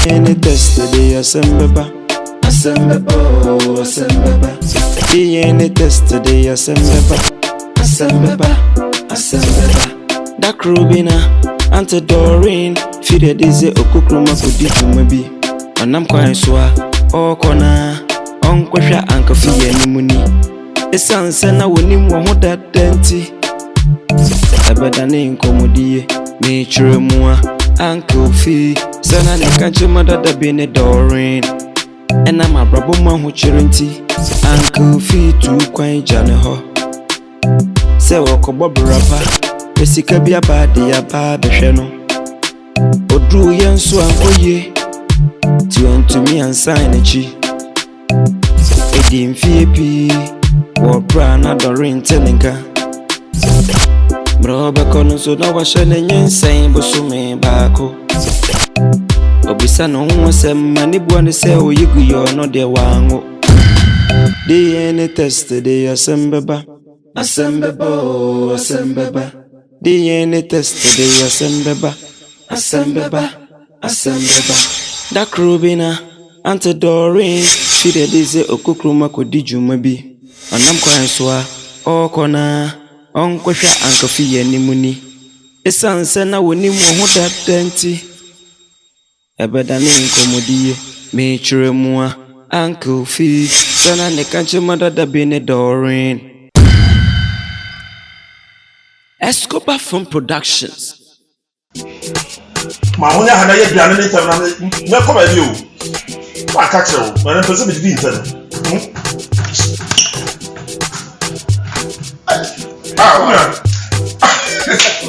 Any test today, Asembeba. Asembeba, Asembeba. Any test today, Asembeba. Asembeba, Asembeba. That Rubina, Ante Doreen, Fide Dize Okukruma Kudi Tumabi. And I'm quite sure, oh, Kona, Uncle Uncle Fee and Muni. A son send a winning one more that denti. A better name, Comodie, Nature Mua, Uncle Fee. Sana ne kanche mother da be ne Doreen. And I'm a brabo man who chirinti. Uncle Fee to kwan jane ho. Se wako bob rapper. Pesika bi abade ya ba behwe no. Odru yenso ankoye. Ti wantu mi ansan echi. Edi mfie pi. Wo bra na Doreen teninka. Bro be kono so na wa hye nyensan bosume baako. Obisa no ho sem mani buane se oyigu yo no de wango. DNA test de Asembeba. Asembeba, Asembeba. DNA test de Asembeba. Asembeba, Asembeba. That Rubina, Ante Doreen, Fide Dize Okukruma Kodi Jumabi. Anam kwan soa, o kona, onkwehwa ankofi yani muni. Esanse na woni mo ho dadenti. Ebeda ne nkomodie me chere mua Uncle Fee sana ne kanche mother da be ne Doreen. Escobar from Productions. Ma wonya hana ye biane ne tam na me ko ba bi o. Wa ka kire o, ma na pese me di intana. Wonya.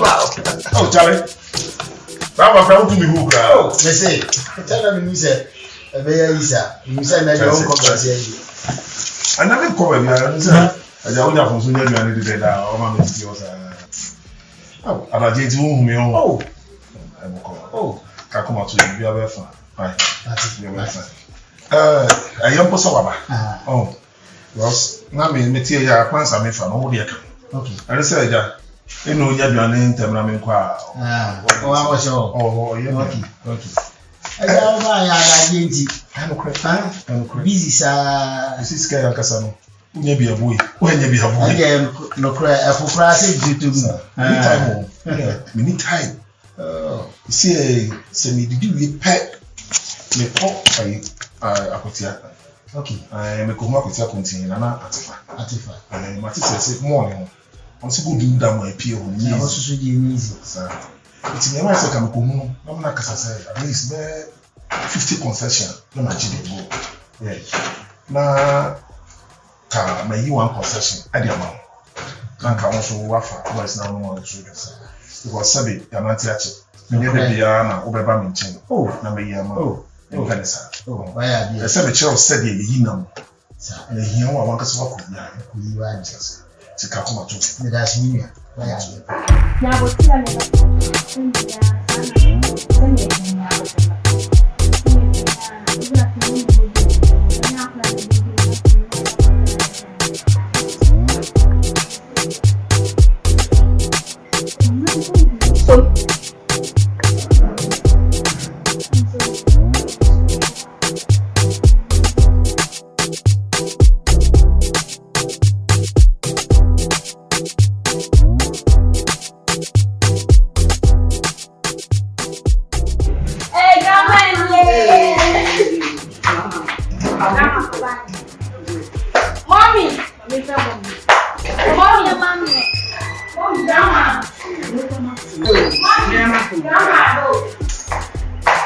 Wow. Oh, Charlie. Baba fra utu mi hu kra. Oh, me say, tell me say, e be ya isa. You say na your own company here. Ana me ko ba bi say. Aja wonya fun so nya biane de da o ma me ti o sa. Oh, ana je ti hu mi o. Oh. Oh, ka kuma to bi aba fa. Bye. That's it. Ayam po so baba. Oh. Yes. Na me ti ya kwansa me fa no wo de ka. Okay. Ani say aja eno nya biane ntem na me kwa. Oh, I was sure. Oh, yeah. Okay. Aja ba ya la gente. Busy sa. This is kind of kasano. Unya bi aboy. Unya bi aboy. Aja no cry. Afukra say YouTube. Time. Yeah. We need time. See, me did you pack me pop akotia. Okay. Me ko ma akotia continue na atifa. Mati say morning. On se go do that my pio on me. I also should give me easy. Sir. It's me say kam ko mu no na kasa say at least be 50 concession no na chi dey go. Yeah. Na ka my you one concession at the amount. Kan ka won so wafa boys na no one so because sabi yamanti ache. Me dey bia na obeba me nchin. Oh, na me yama. Oh. Kanisa. Oh, why are you? Sabi chero said dey yi na mo. Sir. Na hiyan wa wan kasa wa ko ya. Ku yi wa Jesus. Tika kuma to. Me da shi ne. Why are you? Na go tira ne Mommy.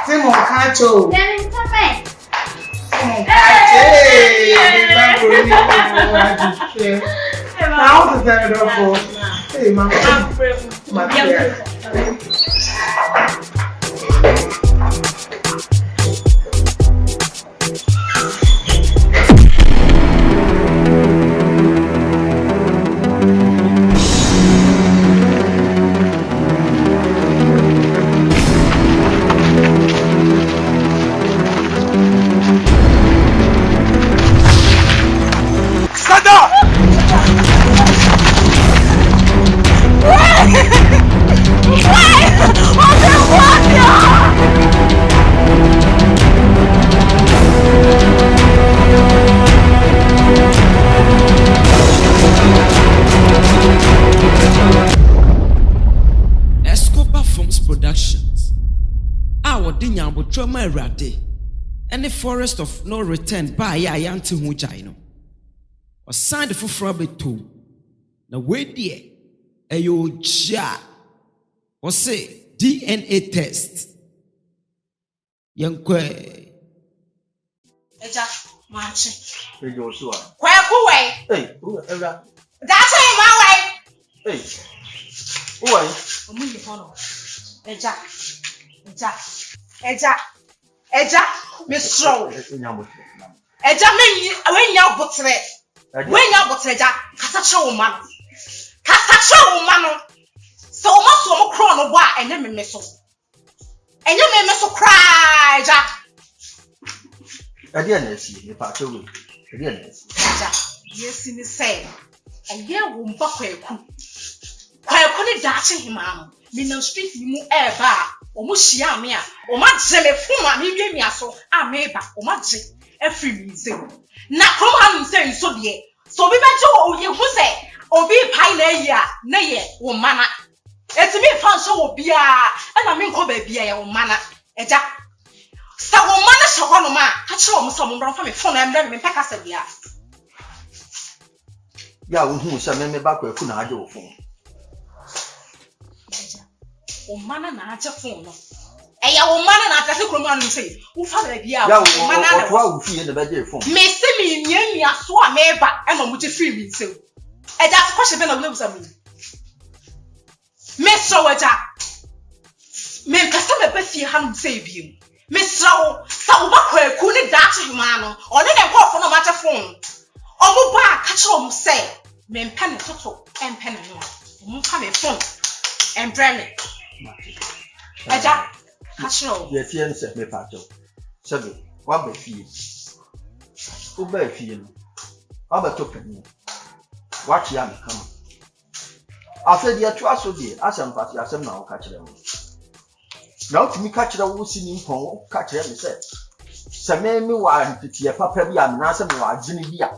Simon Cacho. Escobar Films Productions. Our Dinyabo Trauma Rade. And the Forest of No Return by Yanti Hujaino. Or signed for Frabeto. Now, wait there. Ayo ja. Or say DNA test. Yankwe. Eja, manchi. Hey, Joshua. Kwaku way. Hey, who ever? That's it, my way. Hey, who are you? Omu yi follow. Eja. Miss Row. Eja me when you butre. When you butre eja, kasacha woman. So much so crown no wa enye me so. Enye me so cry eja. Ade na esi, me pa chewe. Ade na esi. Eja, yes ni say. Eye wo mba kwaku. Kwaku ni dache himano. Me na street ni mu eba. Omo hia me a, o ma je me fun a me wie mi aso, a me ba, o ma je afri mi se. Na krom ha mi se nso de. So bi beje o ye hu se, obi pai na yi a, na ye wo mana. Eti mi fa so obi a, e na me nko ba bia ye wo mana. Eja. Sa wo mana so ho no ma, ka kire o mo so mo bro fa me fun na emre me peka se bia. Ya wo hu se me ba kwaku na age wo fun. O mana na ache fun no. Eya o mana na atase krom anu say, wo fa ba bia Ya o mana na. wo wa wo fie na ba je fun. Me se mi nya so a me ba e ma mo je free mi nsem. Eja ko hye be na wo busa mi. Me so waja. Me pese me ba fie ha no say biem. Me so sa wo ba kwaku ni dache huma no. Oni ne nkofo no ma che fun. Omo ba ka kire om say, me mpa ne toto empa ne no. Omo fa me fun. Embreme. Eja, kachiro. Ye tie nse me pa chewe. Sebe, wa ba fie. Wo ba fie no. Wa ba to pani. Wa chia me kama. Afa dia to aso die, asem pati asem na wo ka kire mo. Na utimi ka kire wo si ni mpon wo ka kire me se. Se me wa ntiti papa bi am na se me wa agini bi a.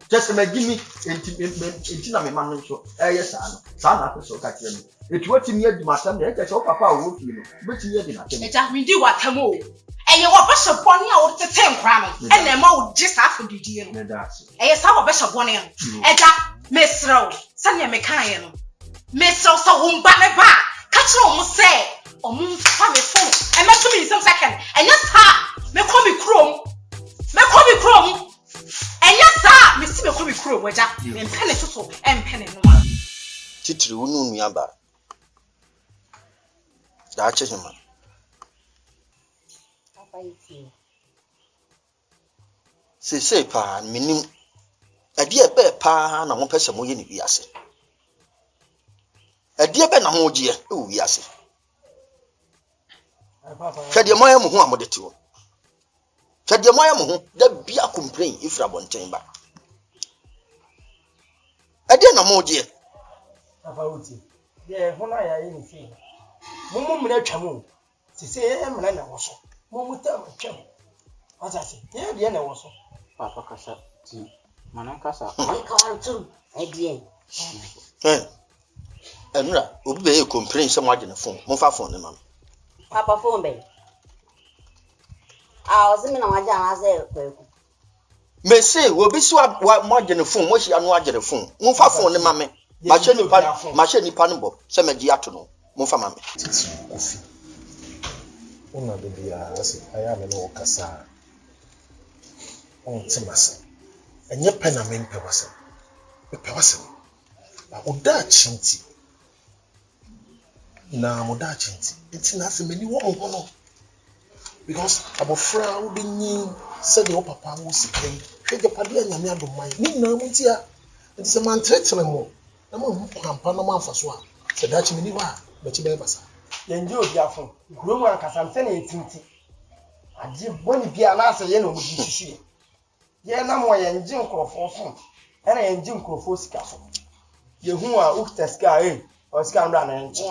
Just me give me enti na me man nso yes ano sa na aso ka kire me etu watimi adi matam na eke so papa wo fi no betimi adi na tem Eja mi di watam o eye wo ba hye bone a wo tete nkra no e na ma wo gisa afodidie no me da ase eye sa wo ba hye bone no eja mesrew sa ne me kan ye no mesrew sa wo mba me ba ka kire o mo se o mo fa me fon e ma to me some second enya sa me ko mi krom enya sa me si me ko mi krom eja me mpene so empene no titiri wonu nuaba da che hima se pa minim ade ebe pa na ho pese mo ye ni wiase ade ebe na ho gye e wiase hwede mo ya mo ho amode tiwo hwede mo ya mo ho da bia complain ifra bonten ba ade na mo gye Papa uti. Ye hona ya yi ni fi. Mumu mna twam. Sisi e mna na woso. Mumu ta twam. Asase. Ye de na woso. Papa kasa ti. Mana kasa. Kantu edien. Enura obi be complain se mo age na phone. Mo fa phone ne ma. Papa phone be. Ah, ozimi na waje anaze kwaku. Me say obi so mo age na phone, mo hia no age na phone. Mo fa phone ne ma me. Machine nipa no bo se meji ato no mo fa mame titi kofi una de bia ase aya me no kasa on timase enye pena me mpe wase ba oda chinti na moda chinti enti na ase meni wo no because abofra wo de nyi se de wo papa wo sikai hwege pade anyame adomai ni na mo tia enti se man tretre mo na mo pampa na mo afa so a se da chi meni wa ba chi ba basa yenje obi afon kurom ankasa mse na etinti ade boni bia na ase ye na obi hihie ye na mo yenje nkrofo fon ena yenje nkrofo sika so ye hu a uktaska osika ndo na yenje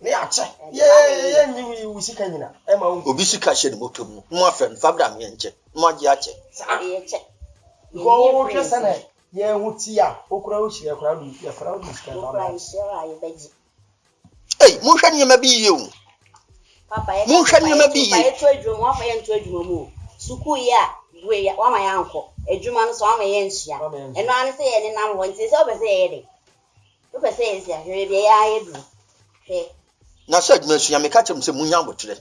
ne ache ye nyi wi sika nyina e ma obi sika hye ne motom no mo afen fabra me yenje mo agi ache go hwe sana ye hu ti a okura wo hye okura du ye fara du sika ba Hey, mo hwa nyema bi ye o. Papa ye. Mo hwa nyema bi ye. Papa ye to adwuma, wa fa ye to adwuma mu. Suku ye a, we ya, wa ma ya anko. Adwuma no so wa ma ye nsia. Eno an se ye ne nam ho nti se obese ye de. Obese ye nsia, hwe bi ya ye du. He. Na se adwuma sua me ka chem se munya abotre.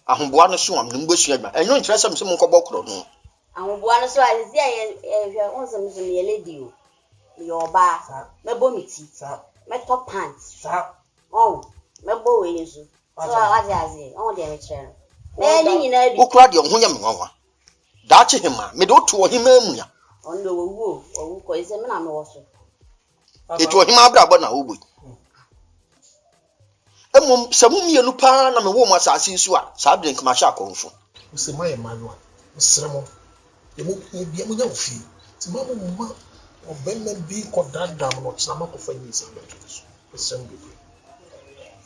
Ahomboa no so am no mbo sua adwuma. Enyo nkyere se me nkobọ kro no. Ahomboa no so a se ye hwe onsem zum ye lady o. Yo ba. Mebo miti. Me top pants. Oh. Mebo we yesu so azazi on dey return me ni nyina bi okura de ho nya me nwa da che hema me do to hema mu ya on do owu ko ise me na me wo so e to hema abra bo na obo emum samum ye lupa na me wo mu asase su a sa drink ma sha konfo use my manual usremo ye mu bia mu nya ofi ti ma mo ma obemma bi ko dadam no na ma ko fa ni sa beto so usremo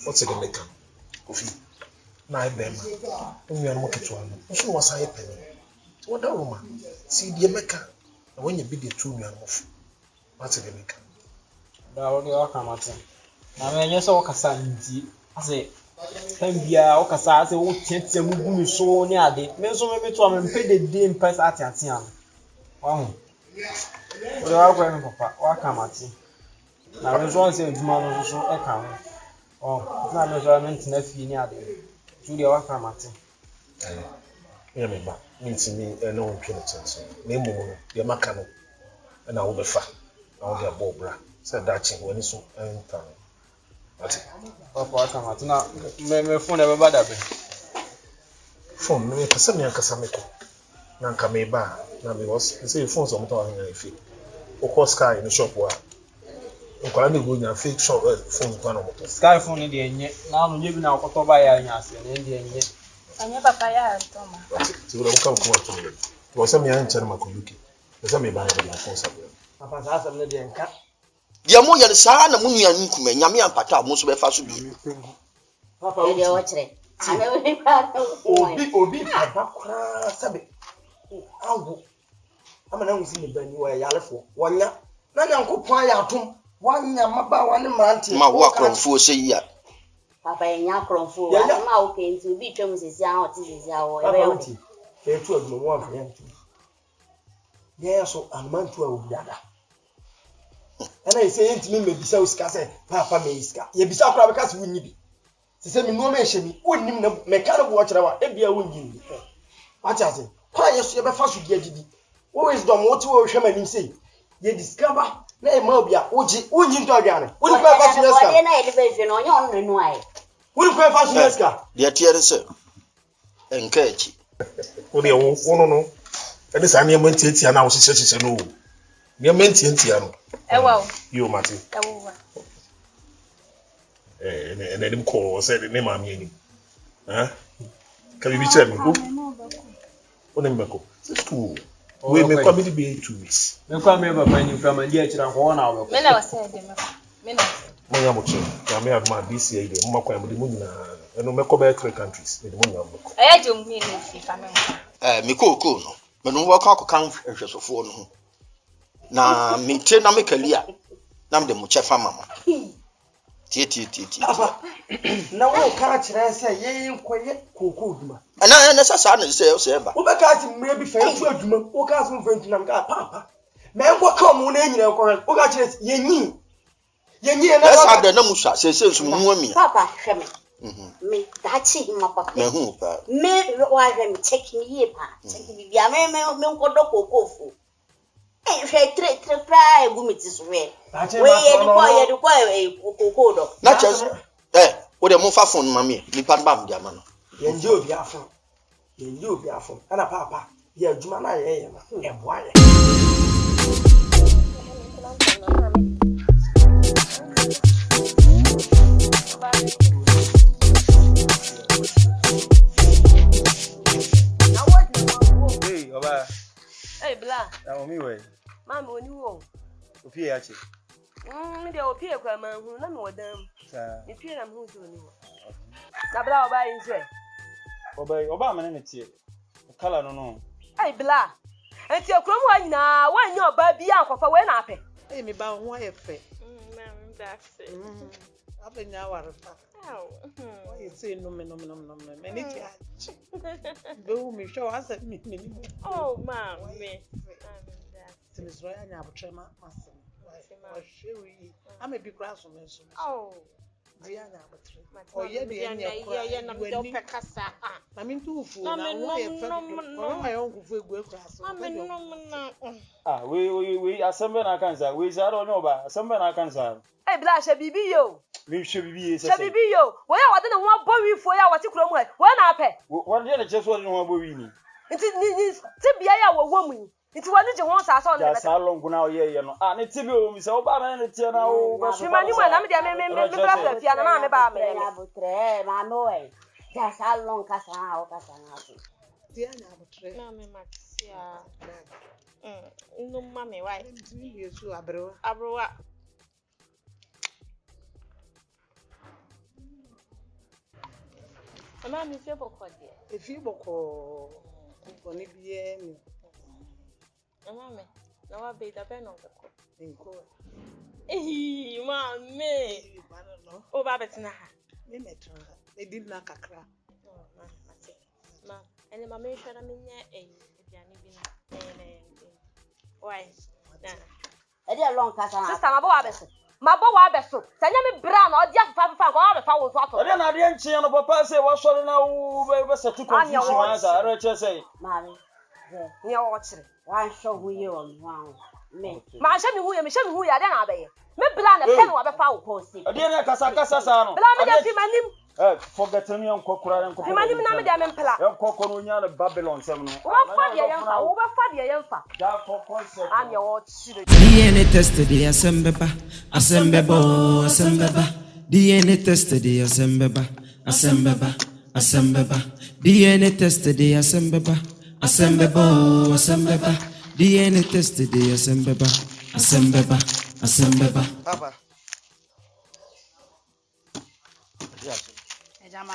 what's the make coffee na ibema onye no ketwa no so wasa ye penny so what that woman see the meka na when you be the two nwan mofu what's the make da woni aka mate na me nye so wakasa nti ase tambia wakasa ase wo tietia mu gu mi so ni ade me so me to am mpe de mpa ate an wahu wo da kwa no papa waka mate na me so ase aduma no so e ka ho na measurement na fi ni ade Julia waka mate me ba minti mi na won twe no tenso na emu no ye maka no na wo befa na wo de bobra se da chi woni so enta ati papa waka mate na me phone e baba da be phone me pesa mi ankasa me ko na nka me ba na me was say phone so mo to wa na fi o ko sky no shop wa nkwala na go nya fake shop phone kwa no moto sky phone de enye na no nye bi na okoto ba ya nya ase na de enye anya papa ya antoma ti wo ka ko to me to se me an chere makoyuki se me ba na de phone sa papa sa asem ne de nka dia mo ye sa na munua nkuma nyame ampata mo so be fa so bi papa wo de wo kire ana we pa obi papa kra sabe awu amana wusi ne bani wa yalefo wonya na nyankopon ya atom wanya maba wane mrante ma wo akromfo se yi a papa enya kromfo wa ma wo ke nti obi twem sisi a oti sisi a wo ebe yo ke tu adum wo afre nti ye so anmantu a obi dada ana ise yentimi mebisa usika se papa me iska ye bisa akora beka se wunyi bi se me no ma ehye mi wonnim na meka no bo kire wa ebia wonyi ni wacha se kwa yeso ye be fa so dia gidi wo wisdom wo ti wo hwe manim sei ye discover na e ma obia oji wonyi ndo adwane woni kwa fa so yeska wo na ele be hwe no onye onu nu ai woni kwa fa so yeska de tiere se enka echi wo de wo no e de sa ne mo ntiatia na wo hyehyehye no ne mo ntiatia no ewa yo mate ewa ne dem ko se ne ma mi ani ka bi chere mi ko one mbeko c'est tout we me kwa bi be 2 weeks me kwa me baba ni fra man dia kira ko na wo me na wase de me na mo ya mo che ya me adma this year ide mo kwa mo de mo nyina eno me ko be 3 countries me de mo nyina mo ko aya je mu ni fi fa me me ko no me no wo ka kan hwesofo no ho na me tie na me kalia na me de mo chefa mama tie na wo ka kire se ye nkoye koko duma na sasa na se ba wo be ka ti mre bi fa tu aduma wo ka so fa ntina ka papa me nko ka mo na nyina nko wo ka kire ye nyi Yenye na Let's have the namusha. Say me. Papa, hwɛ me dachi hima papa. Me hu pa. Me wa hwɛ me check me ye pa. Check me bia me nkodo kokofo. Hwɛ tre pra egu me ti so hwɛ. We ye di kwa kokodo. Na chance wo de mo fa phone ma me. Ni pa bam dia ma no. Yenje obi afon. Ana papa, ye adwuma na ye na. Eboa ye. Hey, Oba. Hey, Bla. Na me we. Mama, oni wo. Opie ya che. Me de opie kwa ma hu na me wodam. Sa. Me pie na me hu so ni wo. Na Bla Oba yin se. Oba amane ne tie. Kala no. Hey, Bla. Enti akrom wa nyina, wa nya Oba bi ankofa we na ape. Hey, me ba ho ye fe. Mama, that's it. Abenya warfa. Ow. Why you say no me. Me ni ti a. Be me show as me. Oh, Mama, me. Miss Roy anya abotrema masem. Why shewi. Am a big grass on me so. Oh. Dia anya abotre. O ye de enya na me do pekasa. Na me ntu fu na wo ye fe. No my own fu egu grass. Ah, we assemble na kansa. We zaro no ba. Assemble na kansa. Hey, Bla, she bibi yo. Me hwe bibi She bibi yo. We ya wade na ho abowifo ya wate krom ha. We na ape. What dey na cheso no ho abowi ni. Nti ni tibia ya wo mu. Nti wani je ho sa on ya sa longu na ye no ah ne tibi o mi se o ba na ne tie na o ba so mi mani mo na me dia me bra fia na me ba me na butre ma no e ya sa long ka sa o ka sa na so dia na butre na me maxia no mame why nti yesu abrewa ama mi fe boko dia e fi boko ni biye ni mama na wa be da be no ko nko mame o ba betina ha me metra e di na kakra ma ene mama shara me nya aduane bi na why na e di long ka sa sister ma bo wa beso sanya me bra na odi afafa ko wa befa wo so ato ode na de nche no papa say wo sori na wo be setu confusion asa ara che say mami ni o chire wan show hu ye on wan me ma sha mi hu ye ade na abaye me bla na pen wa befa wo ko si ode na kasa sa no bla me de fi manim forget me on kokura fi manim na me de amempla kokoro nya na Babylon sem no wo fa de yemfa da for concept am ye wo chire DNA tested the asembeba DNA tested the asembeba DNA tested the asembeba DNA tested the asembeba Papa Ejama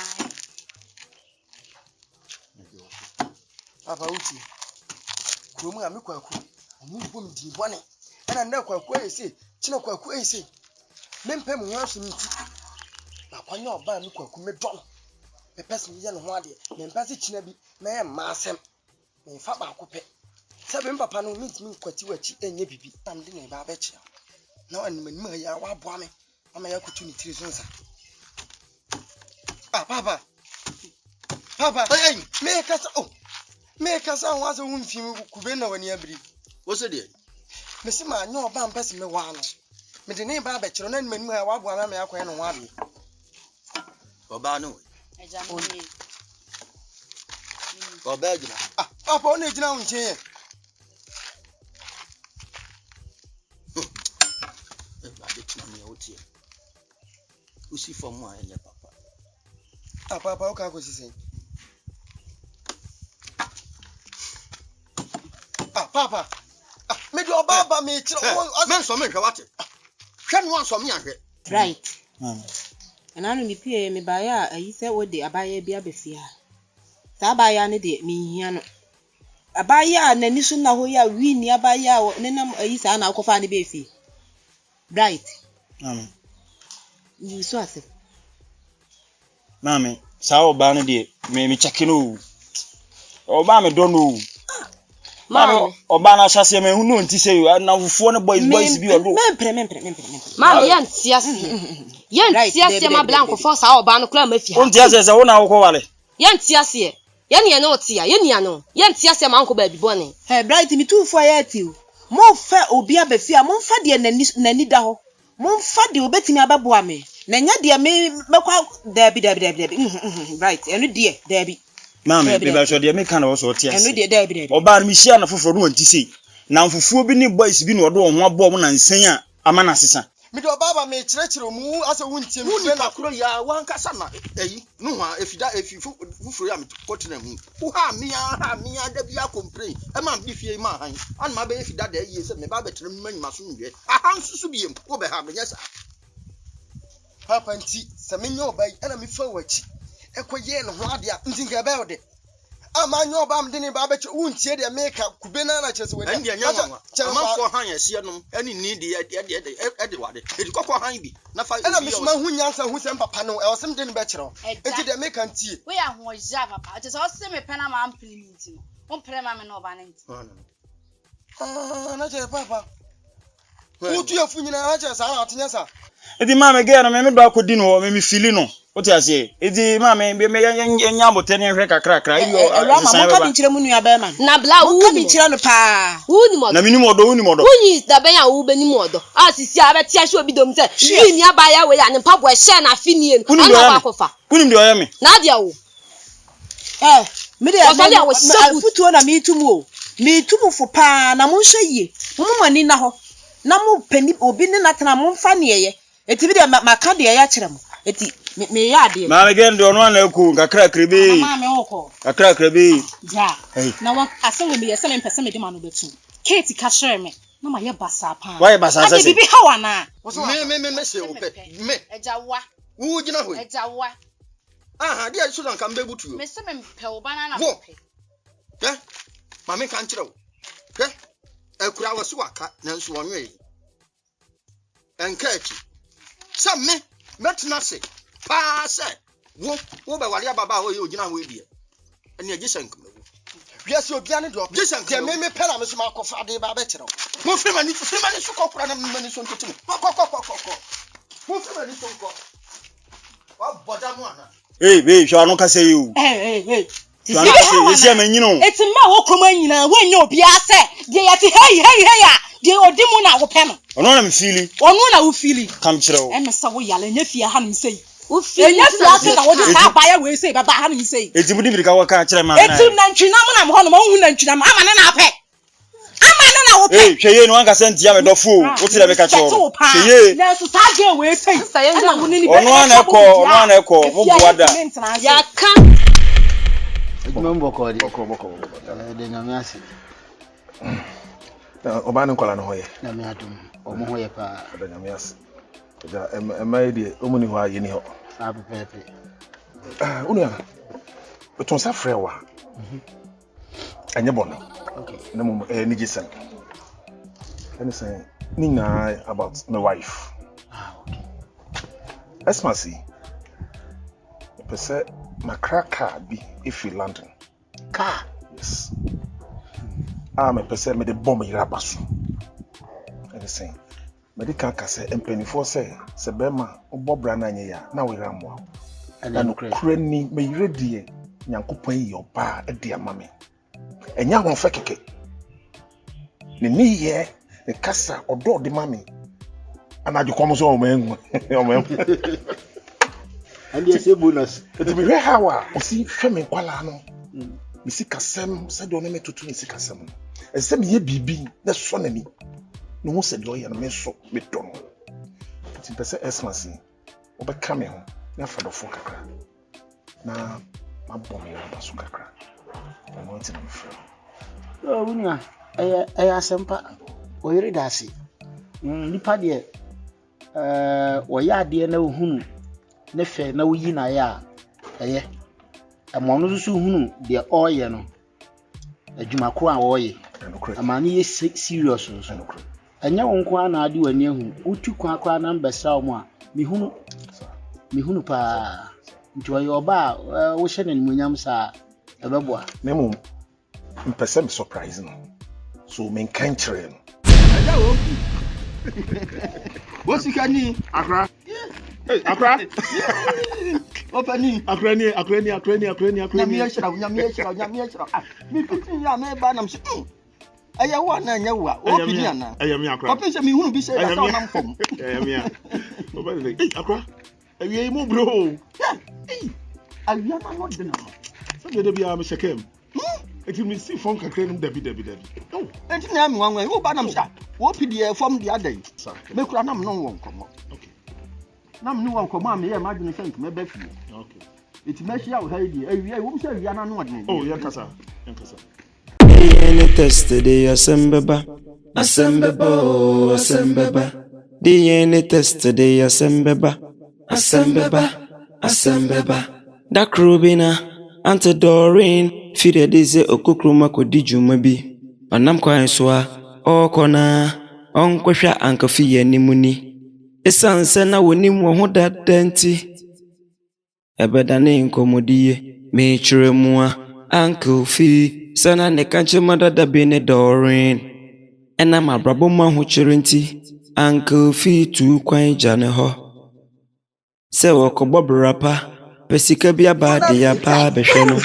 Papa uti kumu ya mikwaku omu bom di bone ana na kwaku ese china kwaku ese mempe mu haso nti akwanya oba mikwaku medon me person ye no ho ade mempe se china bi na ye maasem me fa ba akopɛ sebe papa no mitimi kwati wachi enye bibi tam de ne ba ba chia na wanimanim ya wa boa me ama ya kutu ni tiri sonsa papa hey me kasa ho aso hu mfim kube na wani abiri wo se de me se ma anya oba mpese me wa no me de ne ba ba chiro na nimanim ya wa boa me ya kwan no ho ade oba no ejama ni oba gina papa o na gina ho nche ba de tina me o tie usi form a enye papa papa o ka ko sisen papa me do oba me chiro men so me hwe wate hwe no anso me ahwe right ana no mi pie me ba ya ayi se wo de abaya bi abefia sa abaya ne de mi hia no abaya na ni so na ho ya wi ni abaya ne nam ayi sa na akofa ne be fi right yi so ase mami sa oba ne de me check no oba me do no Mami. Oba na hyase me hu no nti say na fufuo ne boys bi odo. Mempre. Mami yan tiase. Yan tiase ma blanco for sa oba no kula mafia. On tiase se wo na wo ko wale. Yan tiase. Yan ye no tia, yan ya no. Yan tiase ma nko ba bi bone. Hey bright mi tu fo ya ti o. Mo fa obi abafia, mo fa de nani da ho. Mo fa de obetimi ababo ame. Na nya de me mekwa dabi. Right, enu de dabi. Mami, me ba so de me kan wo so tiase. Enu de dabi. Oba na mi hia na foforo no nti sei. Na mfufuo bi ni boys bi no odo ho abo mo na nsan a amana sesa. Me do baba me kyerɛkyerɛ mu asa wuntie me na kro ya wankasa na eyi no ha efida efifu fufuro ya me kotina mu wo ha me da bia complain e ma bi fie ma han an ma be efida da eyi se me ba betre mu manyima so nwe aha nsusu biem wo be ha me nyesa papa nti se me nyo ba ana me fa wachi ekoye no ho ade a nti nka ba ode ama nyo ba mde ni ba beche wuntie de meka kubena na kyerɛ se we ndi anya nwa amafo han yɛse no ani ni de de wade edi kokɔ han bi na fa ana misuma hu nyansa hu sɛ papa no ɛwɔsem de ne bɛkyerɛ enti de meka ntie we ya ho ja papa ɔte sɛ ɔse me pɛ na ma implement no wo pɛ ma me no ba na nti na kyerɛ papa wo tu afu nyina na kyerɛ sa na atenya sa Edi mama ge na me do akodi no me fili no. What you say? Edi mama me nya botene hwe kakra iyo. Elo ma mo ka nkyere mu nua ba ma. Na bla wu ka nkyere no pa. Wu ni modo. Na mini modo. Wu da ben ya wu be ni modo. Asisi abeti ahwe obi dom se. Yi ni aba ya we ya ne pabo e hye na afinie no. Ana ba kofa. Kunim de oya me. Na dia wo. Me de futuo na me tumu o. Me tumu fo pa na mo hwe yie. Mo mani na ho. Na mo pani obi ne natena mo mfa ne ye. Eti bi de maka de ya kyerɛ mo. Eti me ya de. Ma me gen do no na ku kakra krebe. Ma me okɔ. Kakra krebe. Ja. Na wa asenwe me yese me mpese me de ma no betu. Kate ka kyerɛ me. Na ma ye basa pa. Why basa sɛ? Ade bibi hawa na. Me se wo pɛ. Me. Eja wa. Wo gina ho. Eja wa. Aha, dia so dan kan bebutu. Me se me mpɛ wo ba na na pɛ. Hɛ? Ma me kan kyerɛ wo. Hɛ? Ekura wo so waka na nso wonwe. Enkachi. Sa me metna se. Pa se. Wo be wale baba ho ye ogina ho ebie. Ene agyesan kuma wo. Wiase obia ne do. Agyesan kuma me pela me so ma kofa de ba be kyerɛ. Mo frema ni so kokora na mani so ntotimo. Ko. Mo frema ni so ko. Wa boda mo ana. Hey, hwa no ka say you. Hey. Isi amanyino. Eti ma wo kroma nyina wo nya obi ase. De yati hey ya. De odimu na wo pɛ no. Ono na me fili. Ono na wo fili. Kam kyerɛ wo. Ene sa wo yale nya fie ha no sei. Wo fili. Nya fie ase na wo de ka ba ya we sei baba ha no sei. Eti mudi birika wo ka kyerɛ ma na. Eti na ntwina mo na mo ho no mo hu na ntwina mo ama ne na apɛ. Ama ne na wo pɛ. Hwɛ ye no anka sɛ ntia me dɔfo. Wo tira me ka kyerɛ wo. Hwɛ ye. Na so sa ge we sei. Ana wo ni ni. Ono na ɛkɔ. Mo buada. Ya ka. Ejumbo ko de. De nyame ase. Oba ne nkola no hoye. Na me atum. Omo hoye pa. De nyame ase. Ja ema de omuni ho aye ni ho. Sa pepe. Unu ana. Beton sa frɛ wa. Anye bono. Okay. Na mo ni gisen. And say Nina about my wife. Okay. Esmasi. Pese makraka bi if you London. Car. Yes. Me pese me de bomb yira baso. And say medical ka say empenifo say se bema obobra na nye ya na we ramwa. And no kure ni me yire die nyankopon yi oba e de amame. Enya ho fe keke. Ni ye ne kasa odo de mame. Anaju komo so o mengu. And you say bonus. It be very how o si hwe me kwala no. Me si kasem se do no me tutu me si kasem. E se me ye bibi na so na ni. No ho se do ye no me so me do no. Ti pese esmasi. O be ka me ho. Na fa do fo kakra. Na ma bom ye ba so kakra. No ti me fro. Oh, unia. Aya sempa. O yiri dasi. Nipa de wo ya ade na ohunu. Ne fe na wo yi na ya eye amo no so hunu de oye no adwuma kro a wo ye amani ye serious so anya won ko na ade wani ahu utu kwa kwa na mbesa mo a mehunu pa ntoye oba wo hye ne munyam sa ebeboa na mo mpese me surprise no So men can't train. What's the canny? Accra. Hey, Accra. Opening. Accra. Me fitting ya me banam se. Aya wa na nya wa. Opinion na. Ayami Accra. Open se me hunu bi se da nam fom. Ayami. Open hey, Accra. Awie mu bro. Awia na no de na. So de bi am shekem. Eti mi si fon kakra num dabi. Oh, enti na mi wanwan. Wo banam sha. Wo pidie fom de adai. Me kura nam no won komo. Okay. Nam no won komo am ye ma dwene sent me ba fie. Okay. Iti me hia wo ha di. Awia wo se awia na no de. Oh, yankasa. DNA test today, Asembeba. DNA test today, Asembeba. That Rubina, Ante Doreen, Fide Dize Okukruma Kodijumabi. Anam Kwanswa, Okona, Onkwasha Ankafi Nimuni. Esan Sena Winim Wahoda Denti. Ebedane Inkomodie, Mechuremua, Uncle Fee. Sana ne kanche madada bene Doreen. Ena mabrabo mahu chirinti. Uncle Fee tu kwan jane ho. Se wako bob rapa. Pesika biya badi ya pa besheno.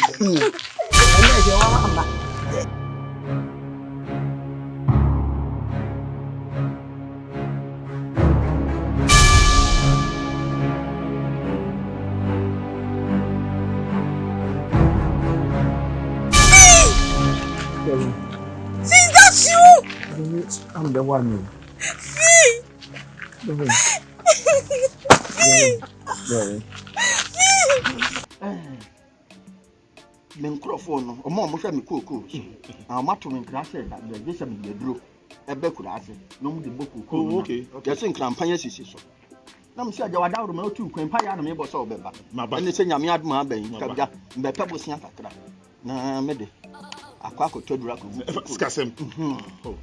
I'm the one. Microphone, or more me cool. Our matter in class said that the bishop in the group, a beckurass, no the book. Oh, okay. Just in campaigns is so. Nam said you are down the two, Quempire and Mabel Sober. My band is saying Yamad Mabe, the pebble Santa. Na mede. Aquaco to drag. Scassem. Oh.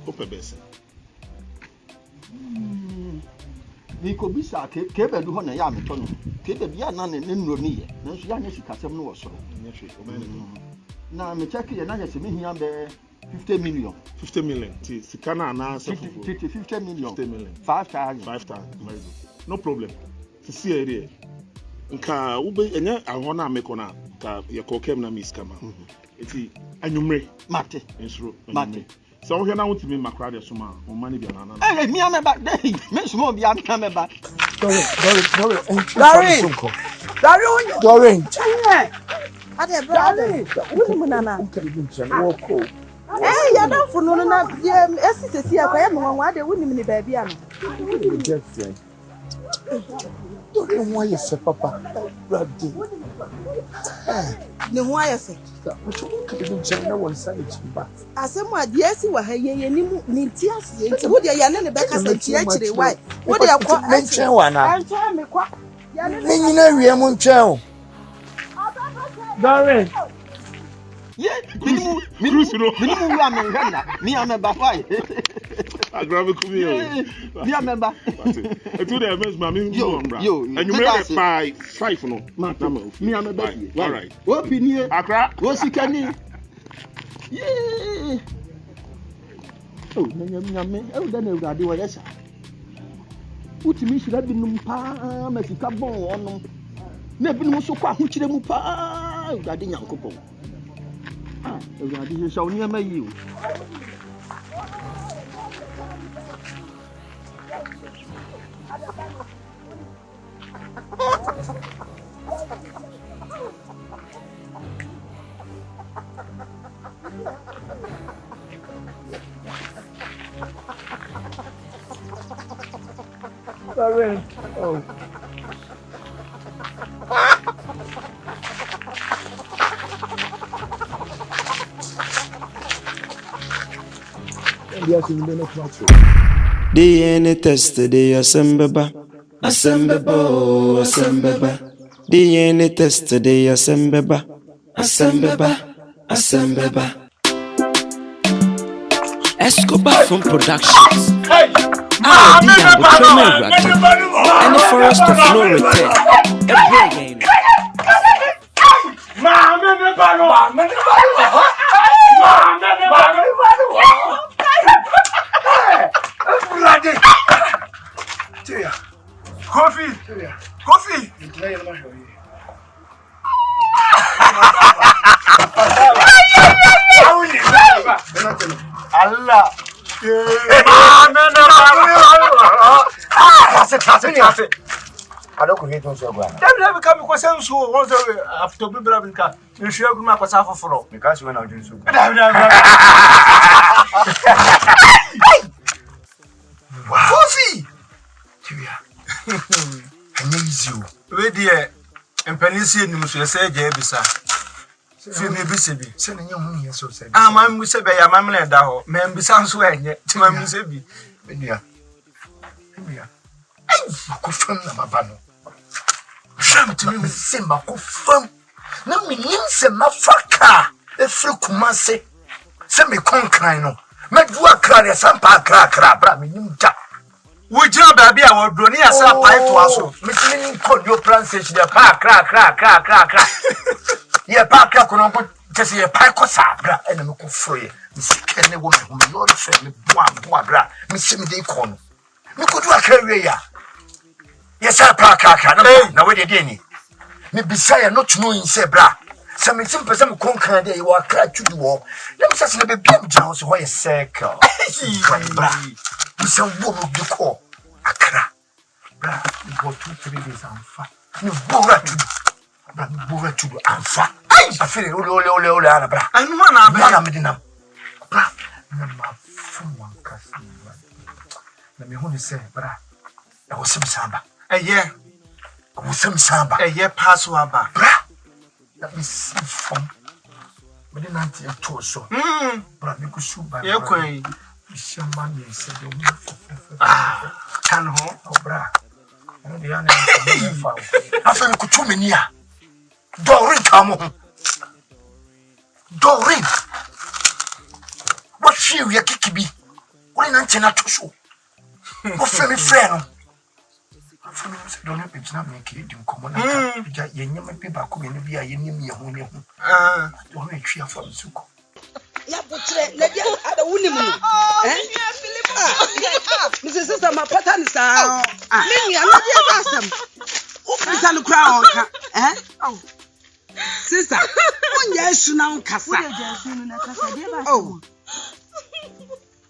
Open base. We could be sa kebe du hona ya metono. Kebe bia na ne nro ni ye. Na so ya nya sikasem no wo so. Na me check ye na nya se me hia be 50 million. 50 million. Sikana na 50 million. 50 million. 5,000. 5,000. No problem. See area. Nka ube enya ahona mekona ka ye kokem na miskama. Eti anyumre mate. Ensuro. Mate. So we na want me makra de soma o mani bia na na. Eh me ameba dey. Me sumo bia ameba. Doreen. Ade brother. Wuni munana. Woko. Ya don funu na esisi akwa me wanwa ade wuni ni ba bia no. Don't why you say papa. Brady. Ne ho ayese. Asemu ade asi wa ha ye ni mu ni ti ase enti wo de ya ne ne beka sa ti akire why wo de akọ mentwen wana antwa me kwa ya ne nyina wie mu ntwen o Doreen Yeah, minimum wa me hwenda me ameba why agrave kumi o me ameba etu de mes ma mi mbra yo and you make 5 no me ameba all right wo pinie akra wo sikani yeah oh nyame e da na urade wo yesa utimi hira binum pa mafika bon ono na binum so kwa hokyire mu pa urade nyankopon urade hyehyɛ wo niam ayi o Doreen oh DNA test today, Asembeba. DNA test today, Asembeba. Escobar from Productions. And the Forest of No Return. Coffee. Allah. I don't create no so good. Then we come because I'm so once after be brave car. You should go make us half for. Because when I do so. Coffee. And you. We dear. And Penisi and Monsieur say, Jabisa. Feel me busy. Send a young man so said. Ah, Mam, we say, I am a man, thou, man, be sounds swearing yet to my Musebi. India. I confirm my banner. Sham to me, Simba, confirm. No, me names a mafaka. A few Kumase. Send me concrino. Medua cry, some park crack, bra me, you tap. Would you, baby, I will bring us up by to us. Miss Minnie called your translation, the park crack. Yeah, park crack on put just a pike or sabra and a muck free. Miss Kenny woman whom Lord family, bois, bra, Miss Simmy Corn. Look what you carry. Yes, I park crack. No, where did any? Me beside not knowing, say, bra. Some simple some conquer day you are cracked to the wall. Let me just never be Jones why a circle. Some woman of the call. Accra. Bra, you go 2-3 days and fat. You bore to the alpha. I feel it, ole, bra. And one Medina. Bra, number 4 cousin. Let me only say, bra. I was some samba. A year. I was some samba. A year pass waba. Bra. Let me see from. But then auntie a torso. Bra, me go shoot by your queen. Shaman said, can hold, bra. And the other, I feel like 2 minutes. Doreen, come on. Doreen. What she will kick me? What an antenna to show? What family friend? Don't have it's not making it common. You never be back when you be a enemy. Don't make sure for the suko. Ya butre na dia ada wuni mu Mrs. Sister ma pattern sa me ya na dia asem o pisa no kra onka Sister onya esu na nkasa wo dia esu no na kasa dia ba oh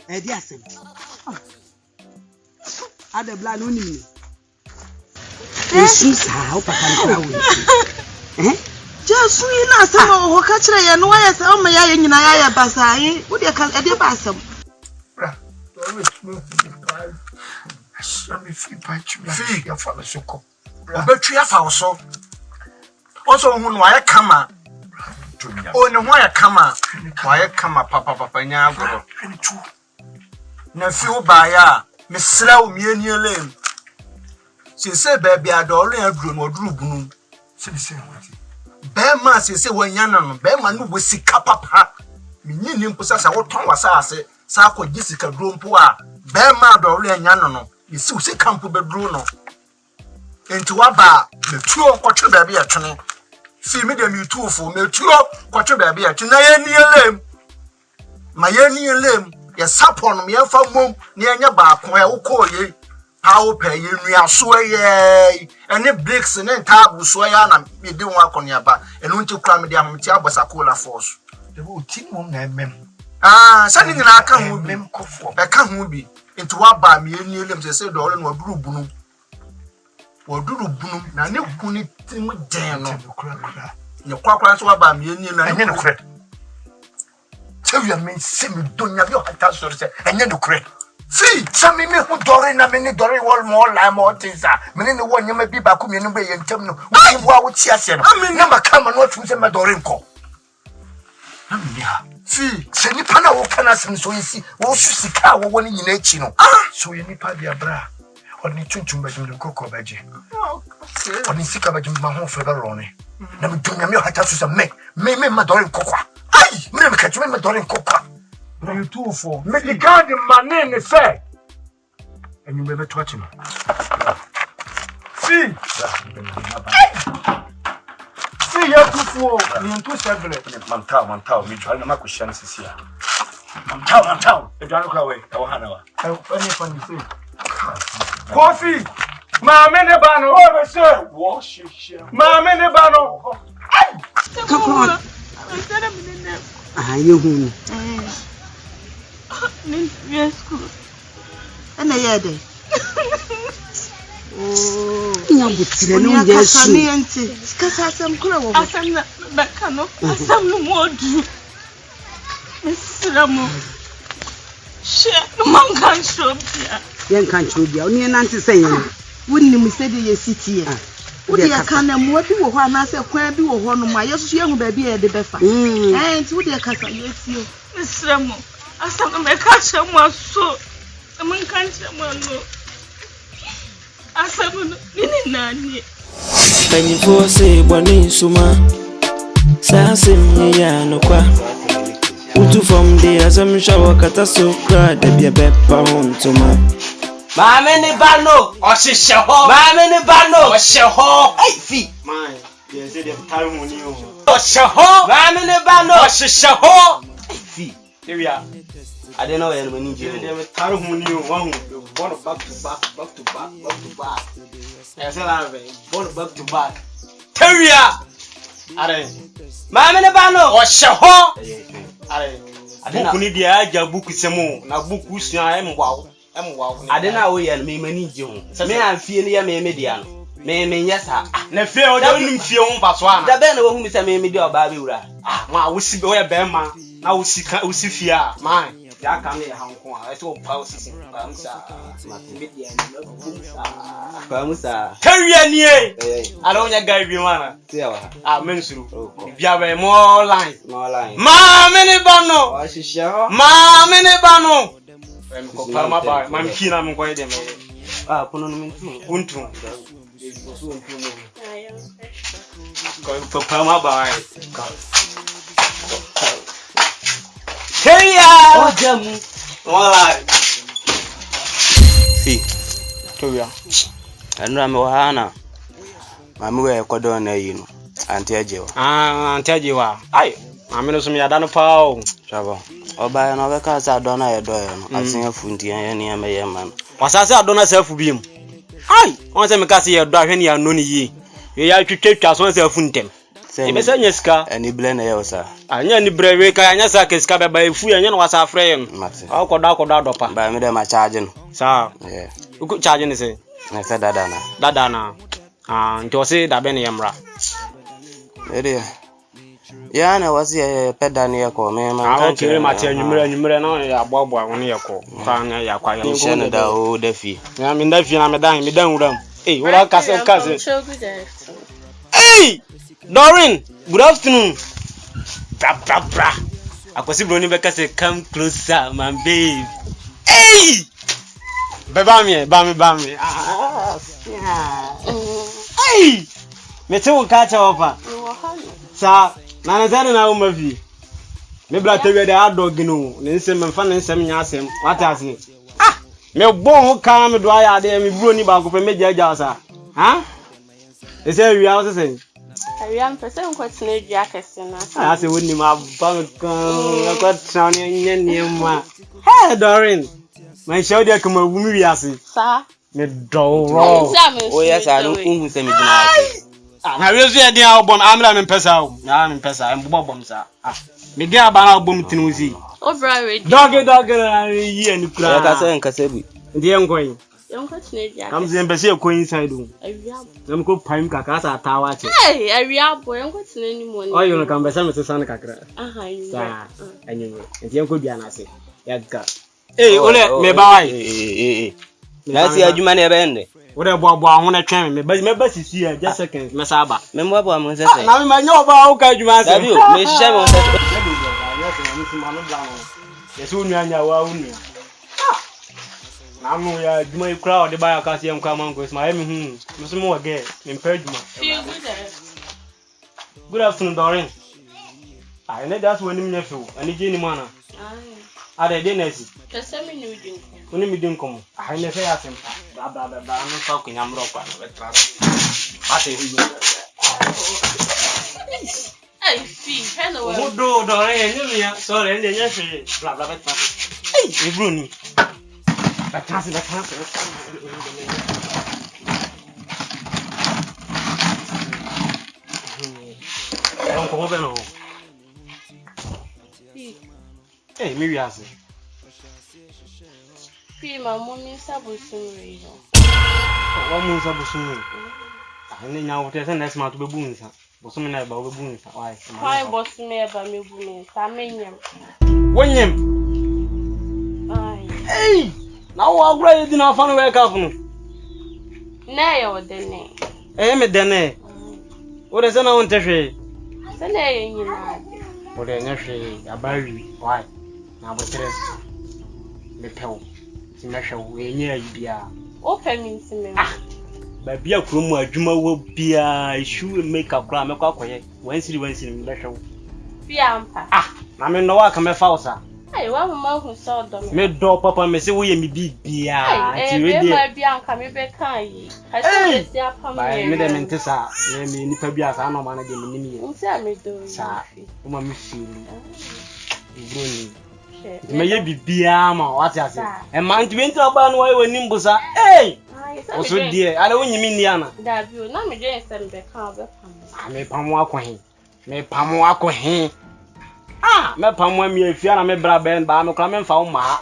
dia asem ada bla no ni ni esu sa o pattern kra wo Just we na some ho ka kire ye no ya se o me ya nyina ya basa yi wo de ka e de ba asem bra do we smooth the vibe asami fi pa chi ya fa so ko obetwi afa wo so also hu no ya kama o ne ho ya kama wa ya kama papa nya agoro na fi wo ba ya mesra wo mieni elem se baby adoro ya duro no duro bunu se Bema se wanyana no bema no wosika papa menyi mposasa woton wasase sa ko gisika drompo a bema adoro anyana no yesi wosika mpo bedro no enti waba metuo kwotwe baabi ya twene fi me dem yutuofo metuo kwotwe baabi ya twene na yenielem ma yenielem ya sapon me yemfa mom na enya baako e wokoye how pay you so ye any bricks and table so ya na me de won akonia ba enu nti kura me de amti abosakola force de wo tin mom na mem sani nyina aka ho mem kofo e ka ho bi nti wa ba me eni elem se do no waduru bunu na ne kuni tim den no kura ne kwakwa so wa ba me eni na enye no kure tell you me se me donya bi o hata so se enye no kure See, some me who Dory na many Dory wall more lime or things. Many no one you may be back in the way and tell me what would see us. I mean, never come and not choose my Dorinco. See, Senny Pana will can us and so you see, what should see cow one in Chino. So you need Padia bra or need to bet in the cocoa veggie. Or in sick about my home for the Ronnie. Never do me a touch of me my Dorin cocoa. Aye, never catch me my Dorin cocoa. You too for make the garden my name is fair. And you never touch him. See, you too for you too several. Mantau, me trying to make chances here. Mantau, the Januka way, our Hanawa. Any funny thing. Coffee, Maame ne ba no. Oh, monsieur. Wash your. Maame ne ba no. Come on. You who? School. And I had it. Oh, yes, some crow. Asam na bakano. Asam no more do. Mr. Share man can show ya. Young country, only an answer saying, wouldn't you say the city? Would you can and what you want? I said, where do you want my young baby at the befa? And would you catch you, Miss Ramo? Asam na catch someone so. A man can't someone no. Asam no, nini. When you force Bonnie Suma, Sassim Yanokwa. Utu from the assumption of Catasocra, there be a bed pound to my Mamma Bano, or she shall hold. Mamma Bano, or shall hold. Hey, feet. Mine, yes, it is time when you. Or shall hold. Mamma Bano, or she shall hold. Hey, feet. Here we are. I don't know when you do it. Time when you want to born back to back, back to back, back to back. Yes, I have born back to back. Here we are. Mamma Bano, or shall hold. Book need the Aja book Samo, now book who's I'm wow. I don't know where me many June. May I feel ya me median? May yes, ne fear don't feel on Paswan. The Ben whom is a media Babura. Ah, ma, we see where Bema. Now we see fear. Mine. That can be a Hong Kong. I saw pauses. Carry near. I don't know, guy, you wanna. I mention you have more lines. Mamma Bano. Mamma Bano. I'm keen. I'm going to make. Ah, Puntu. Going for Palma by. Hey, oh, Jam. All right. See, Toya. And Ramohana. Mamma, Codona, you know. Auntie Joe. Ah, Auntie Joe. Aye, I'm in some Yadano Pow. Travel. Or by another cast, I don't know a door. I sing a funty and any man. Was I said, I don't know self beam. Aye, once I'm a cassie, a dog, any unknown ye. You have to take us once a funtem. Say, Miss Agneska, and he blend a sir. I knew the brave Kayana is covered by a fool and was our friend. How could I go out by me, my charging? Sir, yeah. Who could charge anything? I said Dadana. And to say that Benny Amra. Yeah, I was a pedania call me. I don't care much. You may know Bob on your call. Fanya Yaquay, Shanada, oh, Defi. I mean, Defi, I'm a dime, me down with them. Hey, what are cousin? Hey! Doreen, good afternoon. Bra. I was even because I come closer, my babe. Hey! Bami. Hey! Me too catch over. Sir, Nanazana na umavi. Me bra tell you the hard dog no. Nsem mfa nsem nya asem. What I say? Ah! Me bon ho kan me do aya de me bro ni ba ko pe me jaja sa. Ha? E say wi house say. I am person kwatene dua kese na. I say woni ma ba me kan kwatena ni nya ma. Hey Doreen. My show dey come wu mi ase. Sir. Me do ro. Oh yes, I don't say me dina. Na we so dey album amra me pesa o. Na me pesa em bobom sa. Ah. Me dey aba na album tinuzi. Obra we. Dog yi ani kura. Ya ka say nkasa bi. Dey ngoyin. Yon kwatene dua. Am say mbese ko inside o. Awia. Nam ko paim kaka sa tawa che. Hey, awia boy, yon kwatene ni mo ni. O yon kan mbese me sesan kakra. Aha, yin. Sa. Anyenwe. Enti ko bia na se. Ya ga. Eh, ole me bawai. Na si adwuma na ebe nde. Wo de boabo ahun na twen me ba sisi ya just seconds me sa ba. Me mo boabo mo sese. Na me ma nyo ba o ka adwuma se. Dabi o, me hye me sese. Yesu nua nya wa unu. Na mu ya adwuma ikura o de ba ya ka se em kwa man ko isma e me hu. Me so mo wage, me mpa adwuma. Feel good. Good afternoon, Doreen. I know that's when you feel. Ani je ni mana. Are dey nesi. Kase me ni udin ko. Oni mi din komo. I ne fe ya sempa. Bla no fa ko nyamro kwa no betra. Ate hu. Ai fi, hello. Odo Doreen ni ya. Sorry, ndi nya fe. Bla betra. Ei, e Bruni. Betra. ko be no. Eh, me wiase. Fi ma mommy sabusumre no. Wa mu nsa busumre. Ani nya wo te se next month be bu nsa. Bosume na ba wo be bu nsa. Why? Why bosume ba me bu nsa menyam. Wonyem. Ai. Hey! Na wo agura yedi na afa no wake up no. Na ye odene. Me dene. Wo de se na won te hwe. Se na ye nyina. Wo de nya hwe abawi. Why? Na bo tere. Me pew. Ti me hwe wo enye ayi bia. O fe mi ntime. Ba bia kurom adwuma wo bia issue make up kra me kwa koye. Wansiri me be hwe wo. Bia ampa. Na me no wa ka me fa wo sa. Ai wa mama hu so do me do papa me se wo ye me bibia ti we dey ma bia nka me be kan yi I say si apam me me de me ntesa me nipa bia sa no ma na de me nimi ye nti a me do sa o ma me feel broni me ye bibia ma what ya say e ma nti we ntra ba no wa we nimbusa o so die ala wo nyimi ni ana da bi o na me je nsem be kan be pam me pam akɔhen me pam akɔhen me pamwa mi afia na me bra ben ba me kra me mfa wo ma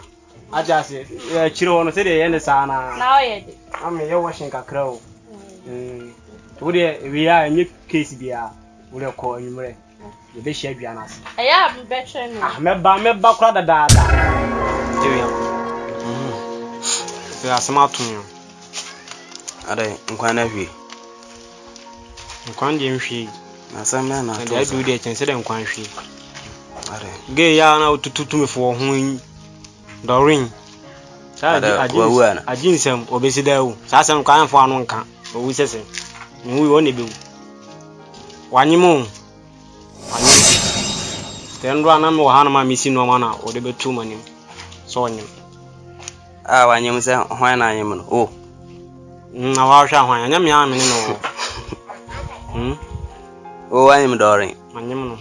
aja se chire ho no se de ye ne sa na o ye de am ye wo shin kakra o wo de wi a enye case bia wo le ko anwumre ye be hia dua na se ya be betre no me ba kra da ewe se asema tun ade nkwan na hwe nkwan de nhwe na sama na to do de chen se de nkwan hwe ge ya na tututu me fo ho dorin ajinsem obesi dawo sasem kan fo anu nka owu sese nwu wo ne bewu wanyimo tendo ana me wo hana ma misi no ma na o de betu manim so onyim wanyim se hwan na anyim no na wa hwa hwan anya me amene no wanyim dorin wanyim no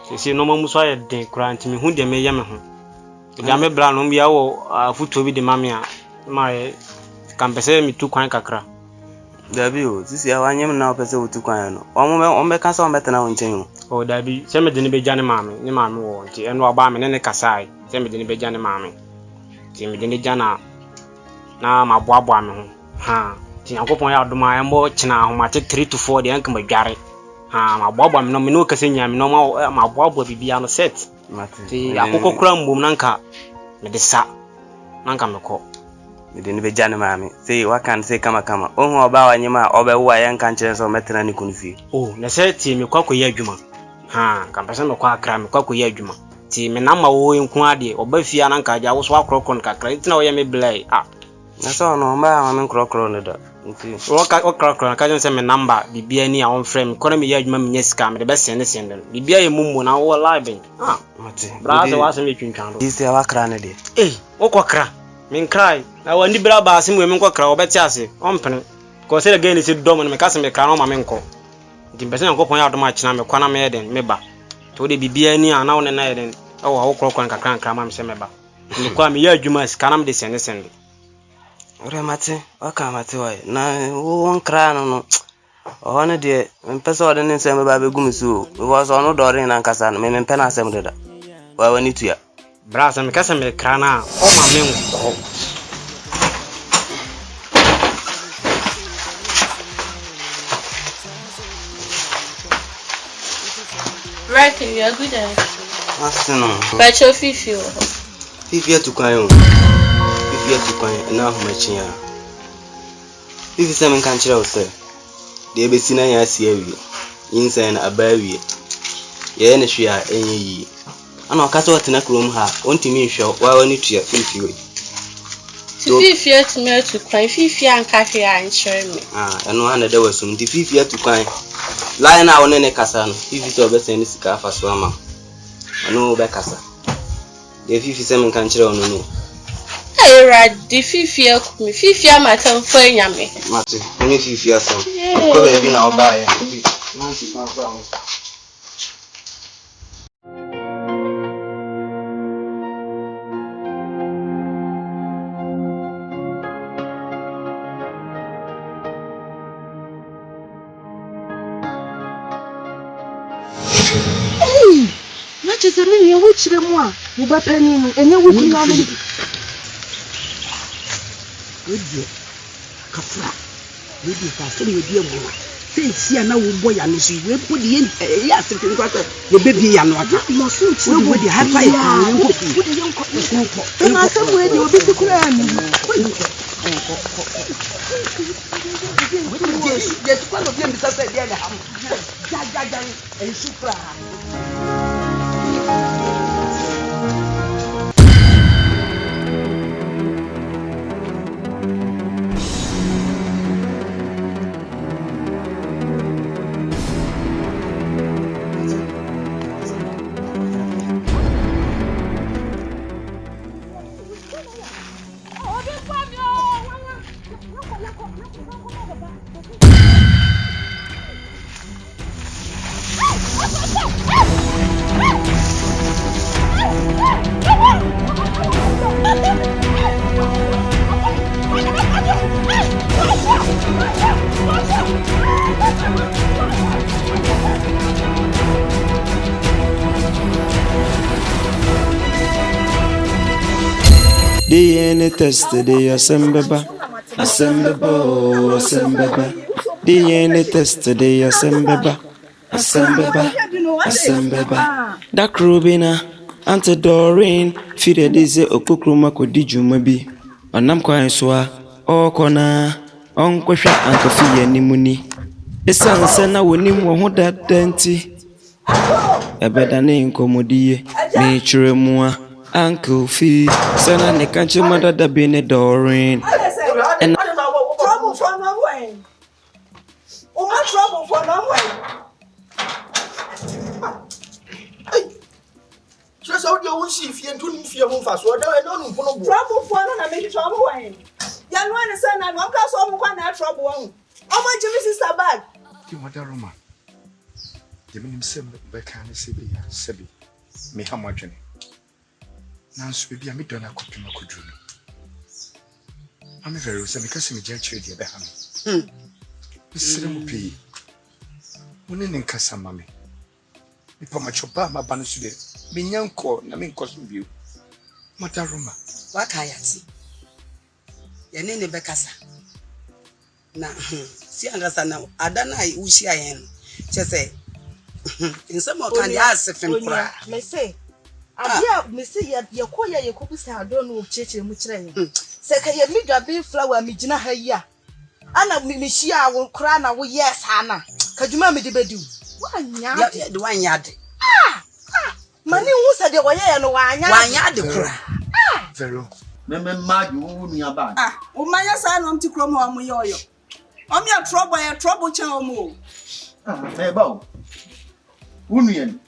sisi no mamu so ya den kranti me hu de me ye me ho de me bra no bia wo afuto bi de mame a ma ye kampese mi tu kwan kakra dabi o sisi awanyem na opese utu kwan no ombe kasa ombetena wo nchen o dabi se me de ne beja ne mame wo nti eno aba me ne kasai se me de ne beja ne mame ti me de ne jana na maboaboa me ho ha ti yakopon ya adoma embo kina ahomate 3 to 4 de anka madware ma bobo me no me no kase nya me no ma bobo bibia no set ti akoko kura mbom nanka me de sa nanka me ko me de ne be jane maami sei wakan sei kama ohu oba wanyima obewa yanka nche so metena ni kunfi na se ti me kwakoyi adwuma ka pese me kwa akra me kwakoyi adwuma ti me na ma wo nku ade oba fia nanka ja wo so akrokron kakra itina wo ye me blai na so no ma me nkrokron no da nti okrakron ka jense me number bibia ni a on frame ko na me ya adwuma me nyesika me de be send bibia ye mummu na wo live mate brother wa se me twintwan do isi awakra ne de okokra me cry na wandi bra ba asim we me nkokra obeti ase ompene ko se de gain se dom no me ka se me kra no ma me nko nti pese nkopon ya adoma china me kwana me eden me ba to de bibia ni ana wo ne na eden wo ha wo krokron kakra ma me se me ba ni kwa me ya adwuma sika na me de send ore mate waka mate wai na won kra no one de mpesa ode ne nsem ba begum so because ono dore na nkasa no me mpe na asem deda wa wani tuya brasa me kasa me kra na o ma me nko right you are good at asino but you feel Fifi atukwan na ahomachia. Fifi se men kan kire wo se. De ebesi na ya asi awie. Yinsan na abawie. Ye ne hwe a enye yi. Ana okasa otena krom ha, ontimi hwe wa wani tua Fifi we. Fifi atumi atukwan, Fifi anka hwe a nkyere me. Eno ha na da wasum. Di Fifi atukwan. Line na woni ne kasa no. Fifi se obese ni sika afa so ama. Ano be kasa. De Fifi se men kan kire ono no. Era di Fifi akumi Fifi amata mfo anyame mate ni Fifi aso ko be bi na oba ye no si pa pa Hey, na chese me ye wo chire mu a wo ba pani no enye wo kunu no. Odio kafra. Odio ka so ye die mu. Sensi na wo boy ya no so we po de ye asete nkwa so ye bebi ya no aka. Mo so chi wo de ha fa ye ko fi. Wo de ye nko. Na asem we de obi tikura ya ni. Yes, quando viene mi sta sedendo. Ja, è supra. DNA test today, assemble. DNA test today, assemble. That Rubina, Ante Doreen, feed dize okukruma kodijuma bi. Onam kwa nswa, okona, onkwehwa ankafi ya nimuni. Esanse na wonim wo ho dadenti. Ebedane nkomodie, me chiremua. Uncle Fee, son and the country mother that been a Doreen. And trouble for no way. Oh, my trouble for no way. Just out your own see if you don't fear one fast. What I don't know. Trouble for no make trouble way. Young one is saying, I'm not so much trouble. How much is Sister Bag? You want a Roma? The minimum Becan Sebi. Me how much? Nanso baby am do na kwapema kodru no. Am very so because me je chire de be ha no. Misire mu pii. Woni ne nkasa ma me. Me pa ma chopa ma ba no so de. Me nyanko na me nkoso bio. Mata Roma. Waka yati. Ye ne be kasa. Na si angasa na adana ai ushi ayen. Che say. Insamo kan ya asefem kura. Me say Abia me say ye koya ye kobusa adon no cheche mu kire yin. Se ka ye midwa be flower me gina ha yi a. Ana me hia wo kra na wo yes ana. Kadwuma me de bedu. Wanya. Ya de wanya de. Mani hu se de wo ye no wanya. Wanya de kra. Vero. Me magi wo nua ba. O manya sa no mti krom wa mu yoyo. O me trouble chen o mu. Me ba o. Wo nua ni.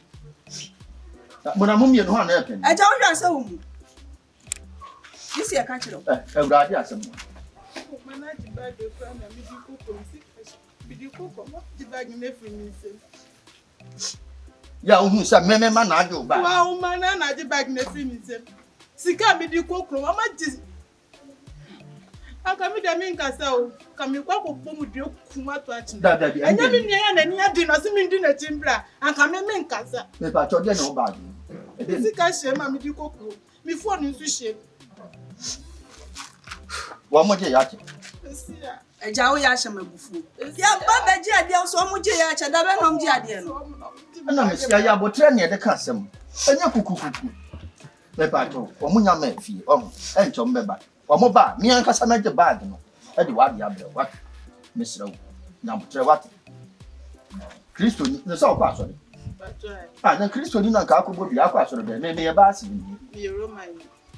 Bona mum ye no ha na pen. Eja wo hwa se wo mu. Isi e ka kiro. Ewrade asem. Mana di bag de kra na mi di koko si. Bi di koko mo di bag me free mi se. Ya ohun sa me ma na ajo ba. Wa o mana na di bag me free mi se. Sika mi di koko mama di. Aka mi da mi nkasa o. Ka mi kwa ko pomu di kuma to achi. Da. Enya mi nia na ni adi no se mi ndi na chimbra. Aka me nkasa. Me pa cho de na o ba di. Sika she ma mi di koko. Mi phone nsu she. Wa mo je ya che. Eja wo ya she magufu. Ya baba je ade so mo je ya che da be no je ade no. Na me sia ya botre ne de ka asem. Enya kukukuku. Me pa cho o mo nya ma fi o. Encho mbeba. Wa mo ba mi ankasa na je bag no. E di wa dia bre wa. Me sira wo. Na botre wa. Kristo ni na sa o kwa so de. Na Kristo ni na ka akogbo bi akwa so de. Me ye ba asi ni. Me Roman.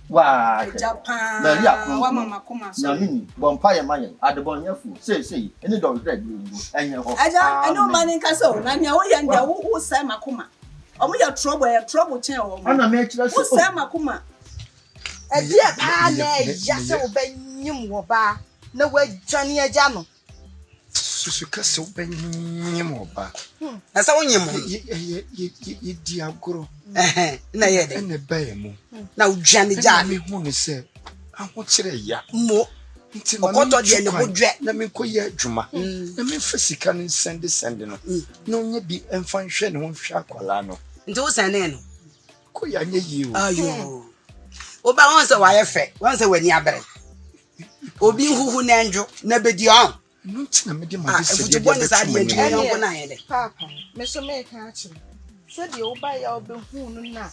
Wa Japan. Maria Wa mama kuma so. Na mini bompa ye mayen adebonyafu sei eni do grade you enye ho. Aja eno mani kaso na nya wo ye ndia wo sai makuma. Omo ya trouble chen wo. Ana me kira so. Wo sai makuma. E dia pa na ya se wo banyim wo ba na wa dwane aja no. Susu kase wo banyim wo ba. Asa wo nyim. Ye di agoro. Na ye de. Na ba ye mu. Na udwane ja me hu ne se aho kire ya. Mo. Okoto de ne bodwe na me koye adwuma na me fa sika no send no na onye bi emfa nhwe ne ho hwe akwala no nti wo send no koye anye yi o ayo oba won se wa ye fe won se wani abere obi huhu na njo na bedi on no ntina me de ma de se de betu sa de adwuma yo na ye de papa me so me ka achi so de oba ya obehu no na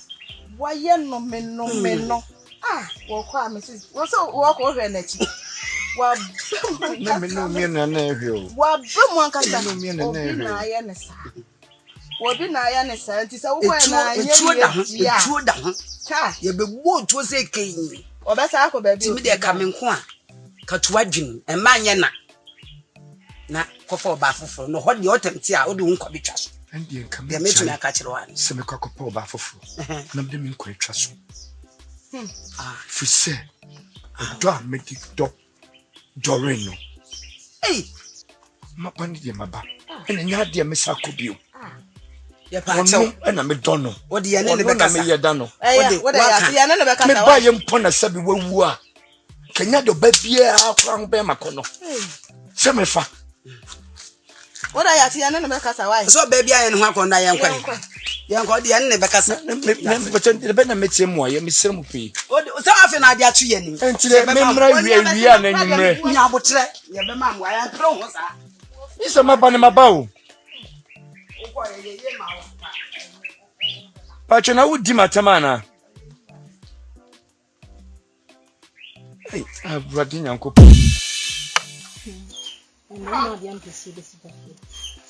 waye no me no wo kwa me si wo so wo ko hwe na chi wa na me no mi na hwe o wa bemu ankasa obi na aye ne sa obi na aye ne sa nti sa wo kwa na anye etuo da ho ka ye be bo otuo se kenyi obesa akọ ba bi ti mi de ka me nko a ka to adwin e ma anye na kofo ba foforo no ho de otemti a ode nko bi twa so andi enka me metu na ka kire wa se me kwakopo ba foforo na me de me nko etwa so fise do a me di do no ma pani de maba ena nya de me sa kobio ye pa chaw ena me do no wo de ye ne be kasa me ye da no wo de ya ye ne be kasa me ba ye mpo na sabi wawu a kenya do ba bia akwa ho be makono se me fa wo de ya ti ye ne be kasa why so ba bia ye ne ho akonda ye nkwa ye nkwa de ye ne be kasa me boton de be na me tie mo ye me sere mu pi so afi na dia tu ye ni entire me mra wi a na nyimre nya botre ye be ma mo ya pro ho sa isa maba ne maba o Pacho na udi matamana. Hey, brother Nyankopo.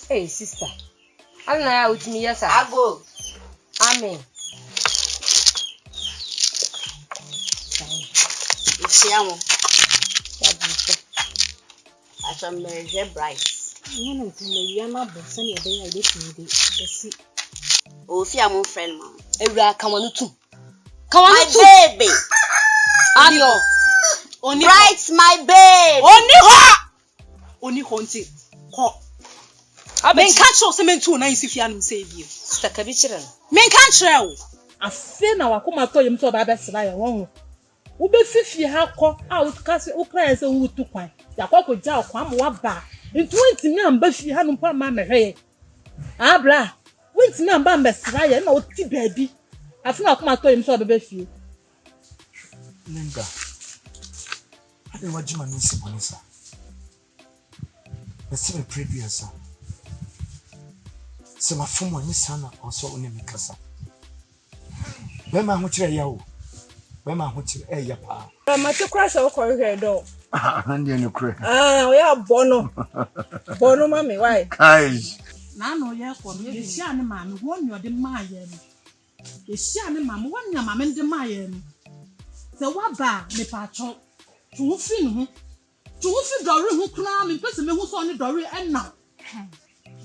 Hey, sister. Alna ya utimi yasa. Ago. Amen. Isiamo. Acha meje bright. Nana ntime ya na bo sani ebe ya ide timi de esi. O fi am friend man. Ewura kawanu tu. My baby. Ano. Oni Bright my babe. Oni ho nti. Ko. Men ka cho se men tu na isi fi anu se bi. Sister kabichira. Men ka chira o. Afe na wakoma to yem to ba be sra ya won. Wo be fifi ha kọ a wo kase wo kra se wo tu kwan. Ya kwa ko ja kwa mo wa ba. Ntu ntimi amba fi ha no pa ma mehwe. Abra. Wintimi amba mbesra ya na wo ti baabi. Afe na wakoma to yem so be fi. Linda. Ade wajima nisi bonisa. Besi be previous. Se mafumo ni sana oso one mikasa. Bema ho kire ya o. Bema ho kire ya pa. Ma te kwasa wo ko hwe do. Hande ni kure. O ya bono. Bono mami why? Kai. Na no ye ko ye hia ne ma me won yo de ma ye no. Ye hia ne ma me won nya ma me de ma ye no. Se wa ba me pa chon. Tu fi no ho. Tu fi dori ho kuna me pese me hu so ne dori enna.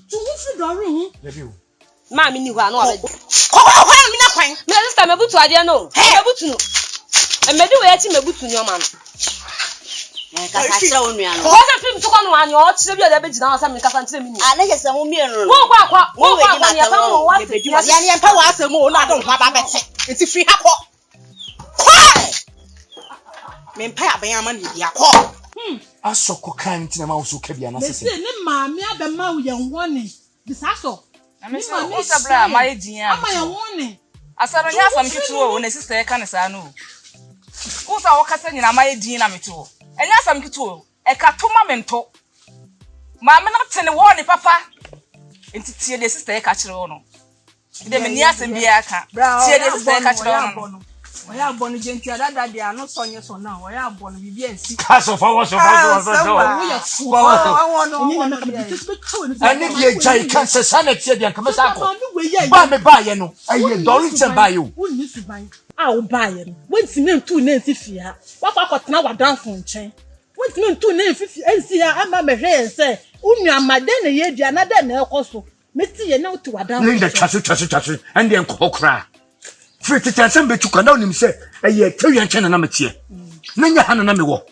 Tu fi dori ho. Lebi o. Ma mi ni ho anu abeji. Kwa mi na kwan. Me sister me butu ade no. Me butu no. E me di we ati me butu nyoma no. Kasa kira onu ya no. Ko na film to kwa no anyo o kire bi ode be gina asa me kasa ntire mi ni. Ana je se mo mi enu no. Wo kwa ya pa mo wa se. Ya ni empa wa se mo na don kwa ba bete. Enti free ha ko. Me mpa ya ban ama ni dia ko. Asoko kan ntina ma wo so ka bia na sese. Me se ne maami abema wo ye nwone. Disaso. Na me so o sabra ma ye din ya. Ama ye nwone. Asaro nya asam kituo wo na sister e ka ne sa no. Wo sa wo kasa nyina ma ye din na meto. Enya asam kituo e ka to ma mento. Ma me na tene wo ne papa. Enti tie de sister e ka kire wo no. De me ni asem bia ka. Tie de sister e ka kire wo no. Oya abonu genti adada dia no sonye so na oya abonu bibi ensi. Kaso fa wo so. Ani bi ejai kanse sana tie dia kama sa ko. Ba me ba ye no. Aye dori chen ba yo. Wonni suban. A wo ba ye no. Wontimi ntu na enfifi ha. Wakwa akotena wadanfo nchen. Wontimi ntu na enfifi ensi ha ama mehwe ense. Unu amade na ye dua na da na ekoso. Meti ye na uti wadanfo. Linda chasu. Ande nkokra. Friti tansan be tukanda onim se eye tewia nchen na metie. Na nya hana na mewo.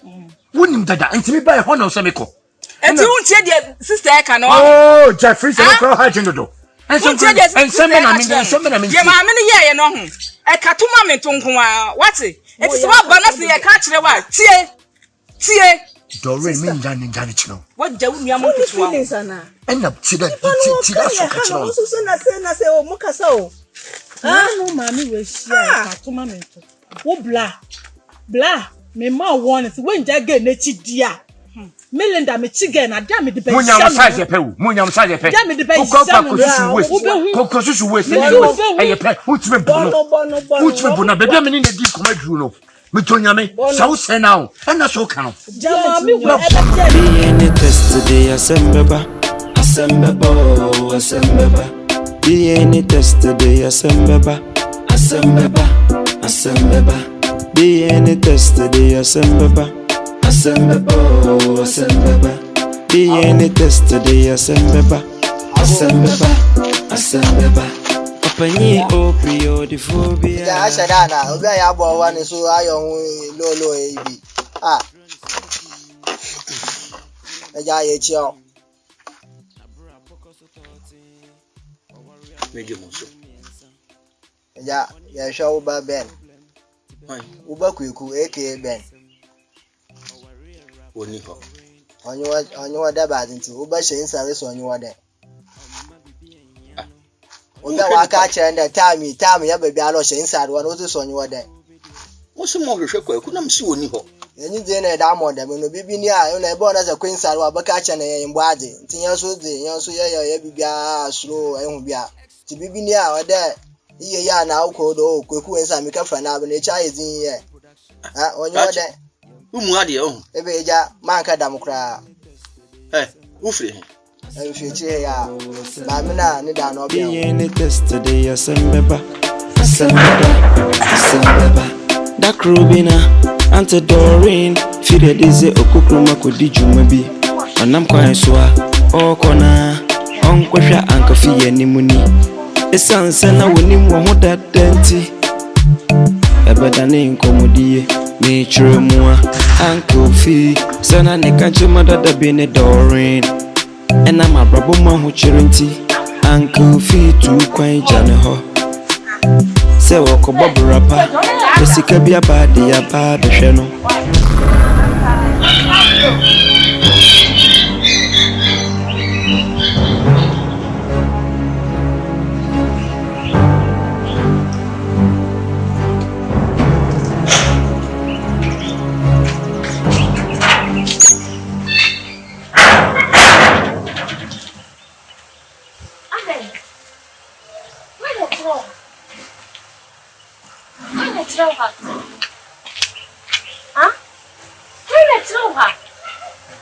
Wonim dada ntimi ba e ho na o se meko. Enti untie de sister e ka no. Oh, Jeffrey se ko ha jindo. Enseme na minti. Ye ma me ne ye no ho. E ka tuma me to nko a. Wate? Enti se wa ba na se ye ka kire wa. Tie. Dore me njani chino. What jawu mi amu kitwa. Ena tida so ka chino. So na say o mukasa o. No mami we share ka to mami to. Wo bla me ma won se we nja ge na chi dia. Melinda me chige na da me de be. Munya msaje pe wo. Munya msaje pe. Da me de be. Kokosusu we. Eye pe. Utime bono. Bebe me ni na di koma duru no. Me tonyame. Sawo se na o. Ena so ka no. Mami we Be any test today asembeba. Be any test today asembeba. Be any test today asembeba. Be any test today asembeba. Opanye opioidophobia. Ya shadana, obi ya bo wa ni so ayo lo ebi. Eja ye chi o. Medium so. Eja ya show uba ben. Uba kweku aka ben. Oni ho. Onyo da bad nti uba she nsare so onyo da. Oga wa ka chere nda time ya baby alo she nsare wa no so onyo da. Wo se mo hwehwe kwaku na msi oni ho. Enyi de na da mo da me no bibi ni a na ebe ona za kwen nsare wa baka chere na ye mbo ade. Nti yan so ye bibi a slow ehun bia. Ti bibi ni a oda iye ya na ukodo kwaku ensa mi ka fra na na cha ezin ye. Onyo da. Umu ade ho. Ebe eja man ka dam kra. Ufre he. Fiche ya. Ba mi na ni da no bia. Be any test today asembeba. Da krubina ante Doreen fide dize okukruma kodi juma bi. Onam kwan so a okona onkwhwa ankafi animuni. Esanse na wonim wo ho dadenti. Ebedane nkomodie me chiremua uncle fi sana ne kanche madada be ne Doreen. Ena mabrabo ma ho chirenti uncle fi tu kwan jane ho. Se woko bobra pa esika bia ba de ya ba behwe no.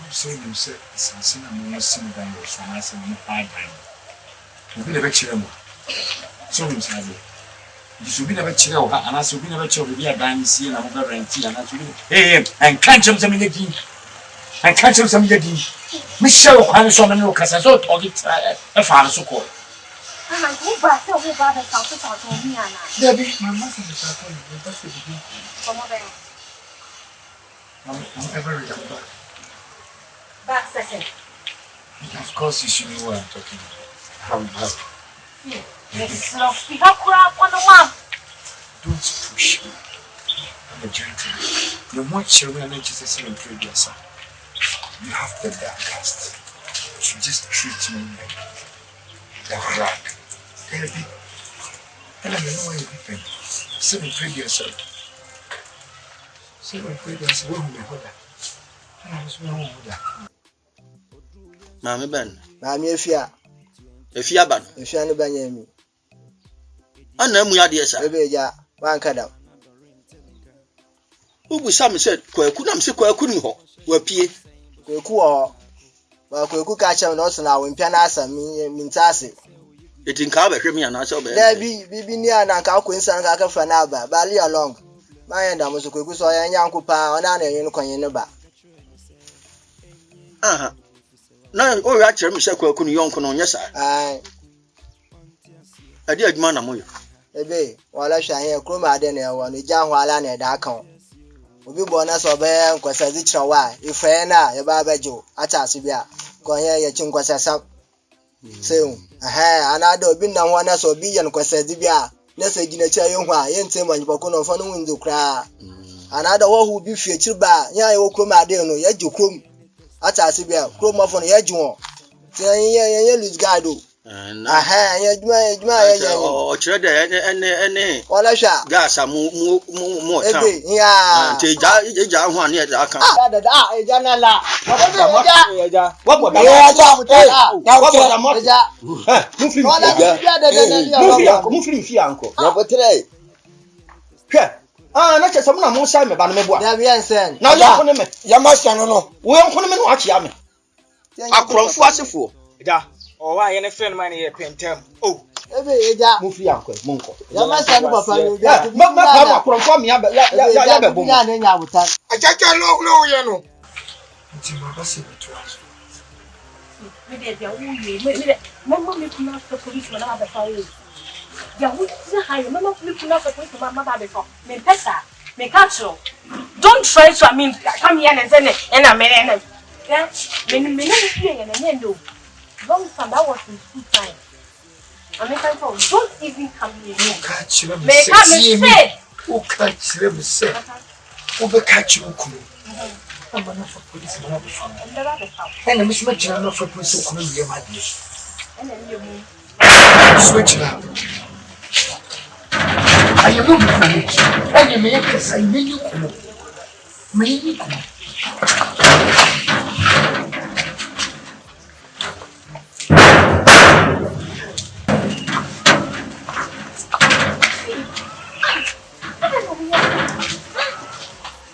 So you say something I'm seeing down your son as a bad time. You never cheer him. So you say, you should be never cheer and I should be never cheer with your dance and I'm over and tea and I should be and catch him some in the tea and catch him some in the tea. Michelle Hanson and Lucas, I saw it a father so called. Debbie, my mother is a phone. That's the beginning. I'm ever remember. Back second. Of course, you should know what I'm talking about. Yes, love. We have crap on the one. Don't push me. I'm a gentleman. No more children than Jesus in previous. You have the dark cast. You just treat me like the rag. Baby, tell me no way weeping. 7 previous. 7 previous. Where will you hold that? I was wrong with that. Mami ben. Mami efia. Efia ban. Efia no banya mi. Ana mu ya de esa. Ebe ja wan kada. Ubu sam se kwaku na mse kwaku ni ho. Wapie. Kwaku ho. Ba kwaku ka chem no so na wempia na asam mi ntase. Etin ka ba hwemi ana so ba. Da bibi ni ana ka akwensa nka ka fa na ba. Ba li along. Ma yenda mo so kwaku so ya nyanko pa ona na enyu kwanyin ne ba. Aha. Na o ya chere mi se kwaku ni yonko no nyesa. Ai. Ade adwuma na moyo. Ebe wala hwa here kroma ade na ewo no gya ho ala na eda aka. Obi bo na so be nkwasazi kirawa ife na ye ba bajo atase bia ko here ye chinkwasasa. Seu anada obi na ho na so bi ye nkwasazi bia na se gina cha ye ho a ye ntem anyipako no fa no windu kra. another one who be future ba nya ye okrom ade no ye je krom atase bia krom afọ no ye je won ti ye lose guard o aha ye djuma ye o chere de ene wala sha gas mu ta ya ti ja ho ane ya aka eja na la eja wapo da mu fi anko na botre hwe na che samu na mo sai me ba no me bua da bien sen na ya ko ne me ya ma sha no wo en ko ne me no akia me akronfu asefo eja o wa ye ne friend man ye pentem oh ebe eja mu fi anko mu nko ya ma sha no papa yo ja ma pa akronfu mi ya be bo ya ne nya buta ajaja lo ye no nti ma ba se beto aso me de ya wuye mama me kuna ka police na ba fa yo ya wuye hayo mama me kuna ka police mama ba be fa me pesa me catcho don't try to come here and say and I'm yeah me no long time that was in school time I mean don't even come here you catch you me say you catch you say you be catch you ku I'm not for police na be fa and me switch na for police ku no we ma dey and then you switch now I am not finished. And you make us I mean you come. Maybe come.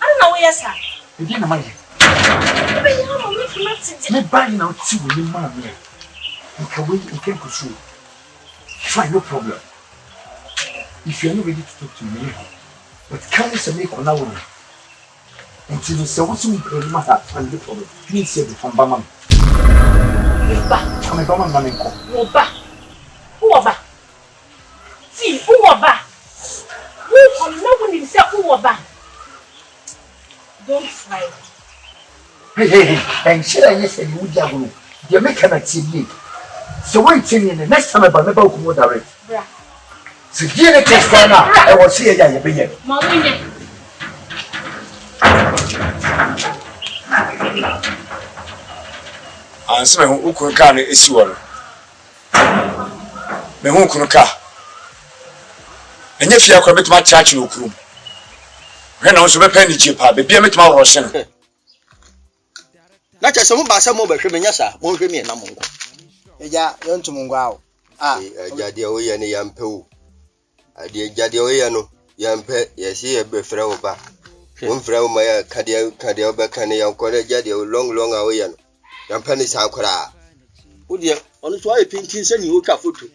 I don't know where sir. You didn't mind. Me buying out two with my man. You can wait, you can pursue. Fine, no problem. If you are not ready to talk to me, but can you make on our way? Until you say what's in the matter and the problem, please say the from Bama. I'm a Bama man. Who see, who I'm not going to say who don't fight. Hey, and should I say you would have you make an activity. So wait till the next time about me go direct. So give it a try now. I will see you again. Answer me who could can issue. Me who could car. And if you are coming to my church, no crew. When I was a penny cheaper, be a bit more Russian. Not just some basa mo be hwe menya sa mo hwe me na mo ngo eja yo ntumungu awo ajade o ye ne yampe o ajade o ye no yampe ye se ye be frɛ wo ba won frɛ wo ma ya kade o be kan yanko na ajade o long awo ye no yampe ni sa akora wo de onu so ayi pinkin se ni o twa photo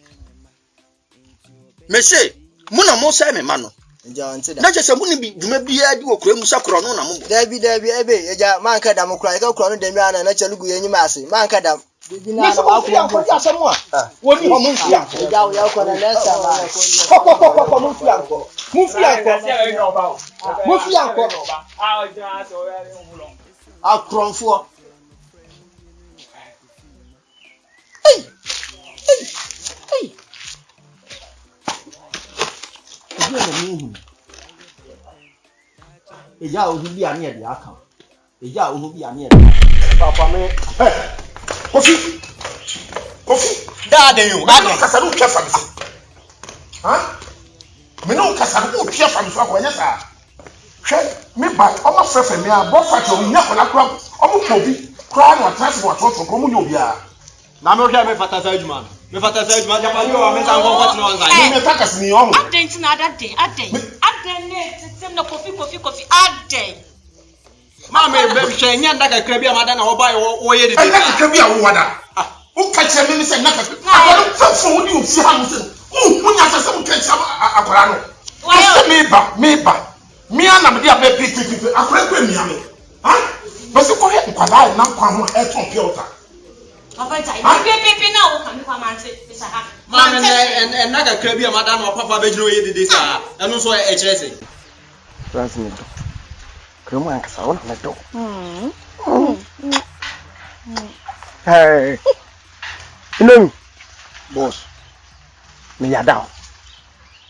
me se mo na mo sai me ma no eja ntida na chese mo ni bi dwuma bia di wo kura mu sakoro no na mo dabi ebe eja man ka dam kura ka kura no dami ana na chelugu yenyim ase man ka dam bibi na na wa ko ya asemu a woni ho mo nfi anko eja wo ya ko na nesa ma ko mo nfi anko akronfo eja ohu bi ani e de aka eja ohu bi ani e papa me kofi dade you kasa no twa fa me ha me no kasa no twa fa me so akonya sa hwe me ba omo frefe me a bo fa to nya kola kra omo ko bi kra no transport to ko mu nyo bia na me hwe me fata sa adwuma japa yo wa me san ko kwati no anza me takas ni omo adent na aden ne tem na kofi aden ma me be hwe nya ndaka kra bi amada na wo ba wo ye de de kra bi a wo wada o ka che me se naka akoro fafo wo di ofi ha no se wo nya se mo ka che akora no wa me ba me ana me dia be pipi akora kwa mi ame ha no se ko he nkwala na kwa ho e ton piota papa tai pepe na wo kan kwa mante bisa ha ma me en naga kra bi amada na papa be jiro ye de sa anu so e kire se transmit kremo an kasa wona medo hey inu boss me ya down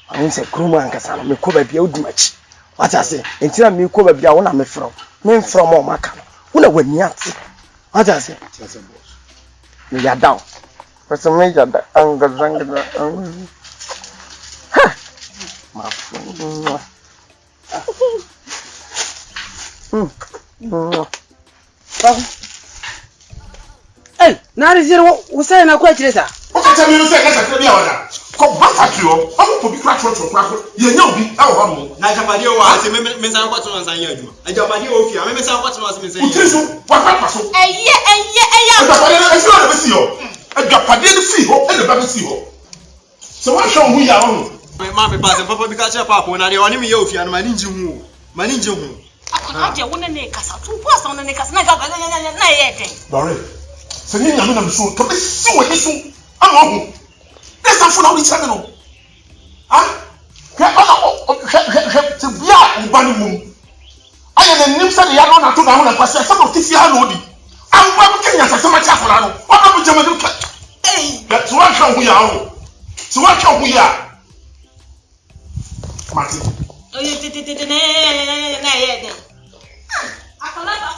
I say kremo an kasa me ko ba bia odimachi What I say? Until me come be a one me from. Me from all maka. Una wani ati. What I say? Me ya down. Person me ya da anga. Ha. My friend. Hey, na rizero usai na kwa chiresa. Okata mi usai kasa kwa bia wada. Ko ba fatrio, amu ko bi kra tro. Ye nya obi a wo mo. Na jamade o wa se me san kwatu na san ya adwuma. Jamade o fi a me san kwatu na san me san. Utirisu, wa fa paso. Eye. Jamade na esi o na besi ho. Jamade ni fi ho, e na ba besi ho. So wa show hu ya ho. Ma me ba se papa bi ka che papa na de woni me ye ofi an ma ni nji hu. Ma ni nji hu. Akona je wona ne kasa. Tu po asa wona ne kasa na ga na ye den. Dore. Se ni nyame na mso to be si wo hisu. Ama hu. Esa fo na wo chame no. Ah? Te bia ubani mum. Aya na nim se ya no na to na ho na kwase se no tifi ha no di. Amba bu kenya se ma cha fora no. Ona bu jama du ka. Eh, that one kan hu ya ho. So what can we are? Mati. Oh, you did it. I can let us.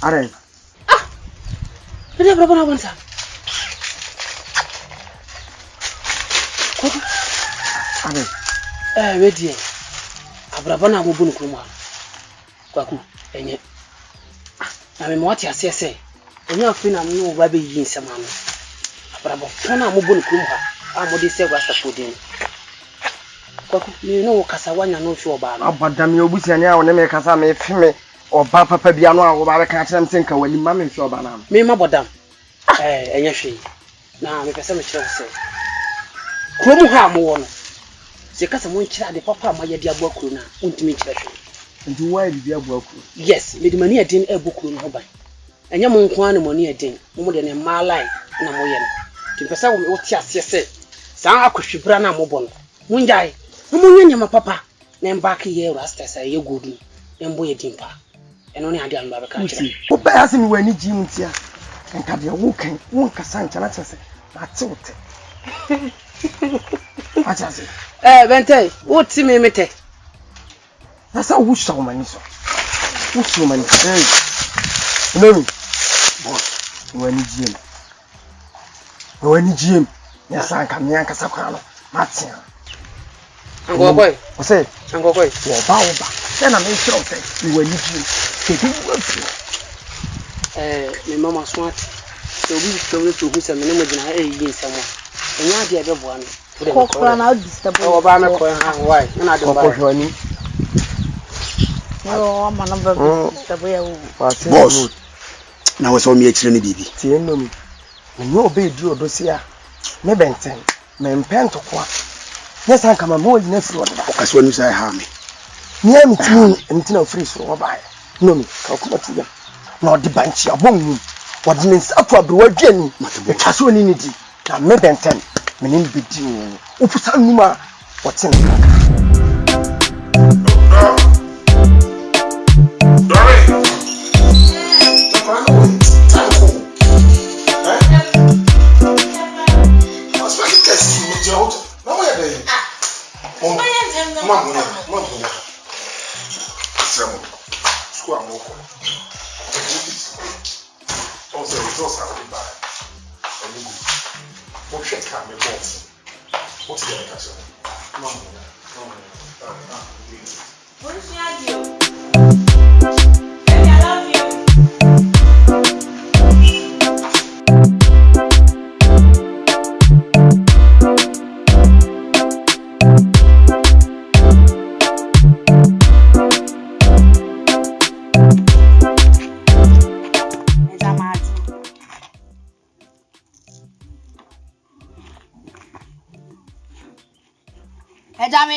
Are. Ah. Ini berapa lama sah? Are. Wedi. Abraba na mo bunu kuma. Kwaku enye. Na me mo ati asese. Onye afi na me wo ba be yi nsema no. Abraba fona mo bunu kuma. A mo de se gwa sapodin. Kwaku me no kasa wanya no fi oba no. Abadam ye obusia ne a wo ne me kasa me fi me oba papa bia no a wo ba be ka kire mse nka wali ma me fi oba na. Me ma bodam. Enye hwe. Na me pese me kire se. Kromu ha mo wo no. Se kasa mo nkira de papa ma ye de abo akuru na untimi nkira hwe. Nti why de abo akuru? Yes, me de mani edin ebukuru no ban. Enye mo nko an mo ne edin. Mo de ne ma line na mo ye no. Ti pese wo ti ase se. San akohwebra na mo bo no. Mo njai. Mo nyanya ma papa. Na mbaka ye rasta sa ye godu. Embo ye dimpa. Eno ne ade amba be ka kire. Wo ba ya se mi wani ji mutia. Nka de wo kan, wo nkasa ncha na chese. Ma tiwote. Achase. Bente, wo ti me mete. Nasa wo shawo mani so. Wo shawo mani. Nemi. Boss, wani ji. Wani ji. Ya san ka me ankasa kwa no. Matia. Angokoi. O se, angokoi. Wo ba. Na me shiro se, ni wani ji. Ke bi wo fi. Me mama swat. So we struggle to who some no gina yi nsamo. Enya de be boa no. Kokora na disturb. O ba me ko ha why? Na de ba. Kokora ni. No, ama na ba disturb ya wo. Boss. Na we so me akire ni bibi. Tie no mi. Me no be di odosia. Me benten. Me mpento kwa. Yes an kama mo na firi oda. O kaso anu sai ha me. Ni am tini entina firi so wo ba ya. No mi ka kuma tuya. Na odi banchi abonwu. Wodi ne nsato abrewa dwani. E kaso ni ni di. Na me benten. Me ni bi di wo. Upusa numa wotin kaka.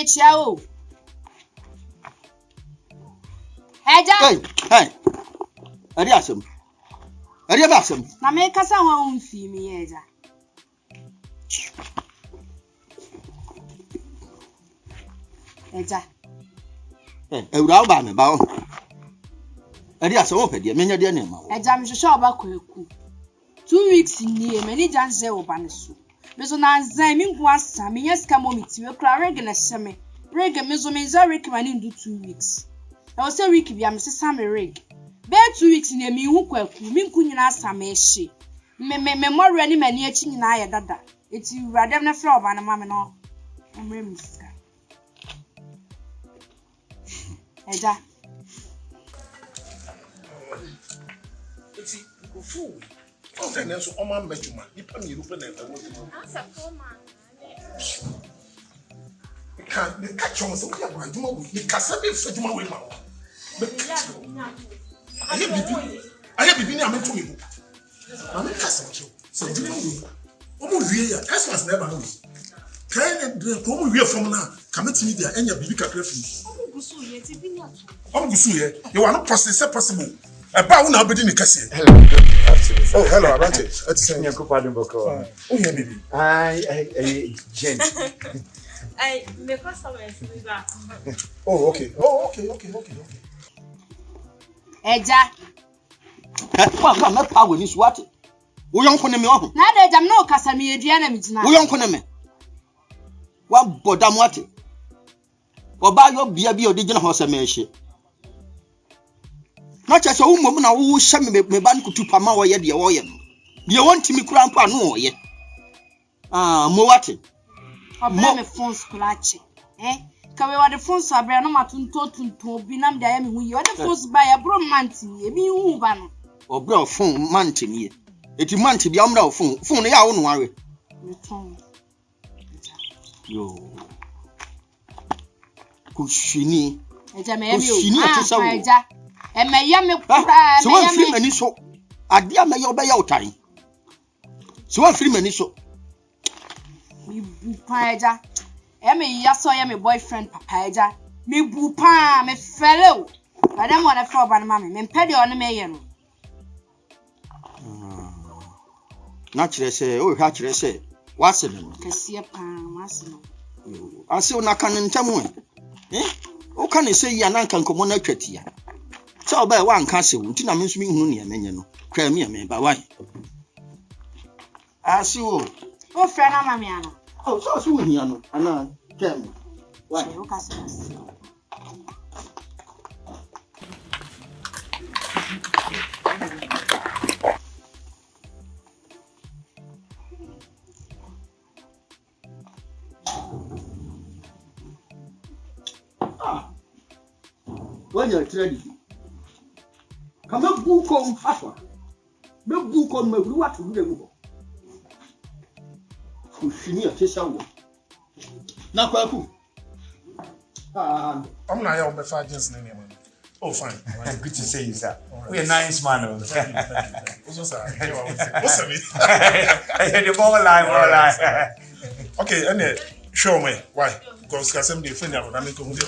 Ciao. Hey. Ariasum. Ariabasum. Na me kasa ho mfi mi eja. Eja. Ewura ba me ba o. Ariasum o pede menya de na ma wo. Eja me hwehwe oba kwaku. 2 weeks ni e mani janse oba ne so. Me so na nzan mi nko asa me yes ka momiti we kra reg na hyeme rig me zo me za rig man do 2 weeks. I was say week bi am sesa me rig. Be 2 weeks na me hu kwaku, me nku nyina asama ehye. Me more ni mani achi nyina aye dada. Eti urade na fra oba na ma me no. Emre miska. Eja. Eti go fu. O se ne so o ma mbejuma. Nipa mi rupe na ewo. Asa forma. Me catch on so we are aduma we. Me kasa be fejuma we ma. Aye bibi ni ameto me bu. Na me kasa cho. So aduma we. Omo wie ya. Christmas never know. Kan de ko omo wie from na. Kameti ni dia enya bibi kakra fi. Omo gusu ye ti bi ni ato. Omo gusu ye. You want to possible. Eba wo na abedi ni kase. Oh, hello, Abante. It's saying Nyanko pardon boko. Oh, yeah, baby. I Jen. I me customers we back. Oh, okay. Oh, okay. Eja. Wa me pa we ni so ate. Wo yonko ne me oho. Na da jam na okasa me edua na me gina. Wo yonko ne me. Wa bodam ate. Oba yo bia bia odi gina ho se me ehye. Na cha so wo na wo hye me ba nkutu pa ma wo ye de wo ye no. De won timi kura mpa no wo ye. Mo wate. Mo me phone scratch. Ka we wa de phone so abra no matunto bi nam da ya me hu ye. Wa de phone ba ya bro manti e bi hu ba no. Obra phone manti ni. Eti manti bia omra phone. Phone ya wo no awe. Me ton. Yo. Kushini. Eja me ya mi o. Eja. Emeya me kura, so one free mani so. Ade ameya obeya otai. So one free mani so. Me bu pa eja. Me ya so ya me boyfriend papa eja. Me bu pa, me fele o. Madam wanna for ban mama. Me pede on me ye no. Na kire se, o hwa kire se. Wase no. Kese pa, wase no. Ase una kan ntamu o kan se ya na kan komo na twatia. So oba wa nka se wo ntina me nso me hunu ne amenye no kwa me ba why ase wo o fra na mama ya no oh so wo hia no ana kem why o ka se when you're ready come up book on after me book on me what to do ku fini atesa wo na kwa ku I'm not your best agents name. Oh, fine. Good to see you, sir. We are nice man. What's that? What's that? The more line. Okay, and show me why. Because Kasem de Fender, I'm going to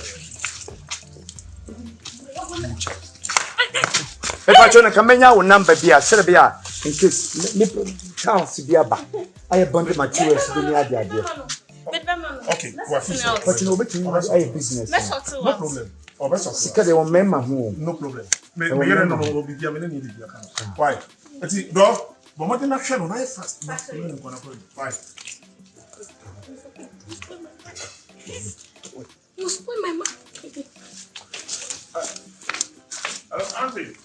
if I turn a camera, number be a Serbia in case nipple chance to be a back. I have bundled my tours to the idea. Okay, but you know, but you have a business. No problem. Oh, that's because they will remember home. No problem. Me no be dia me need dia kan. Why? Ati do, but what na hwe no na fast. Why? You spoil my mouth. Auntie.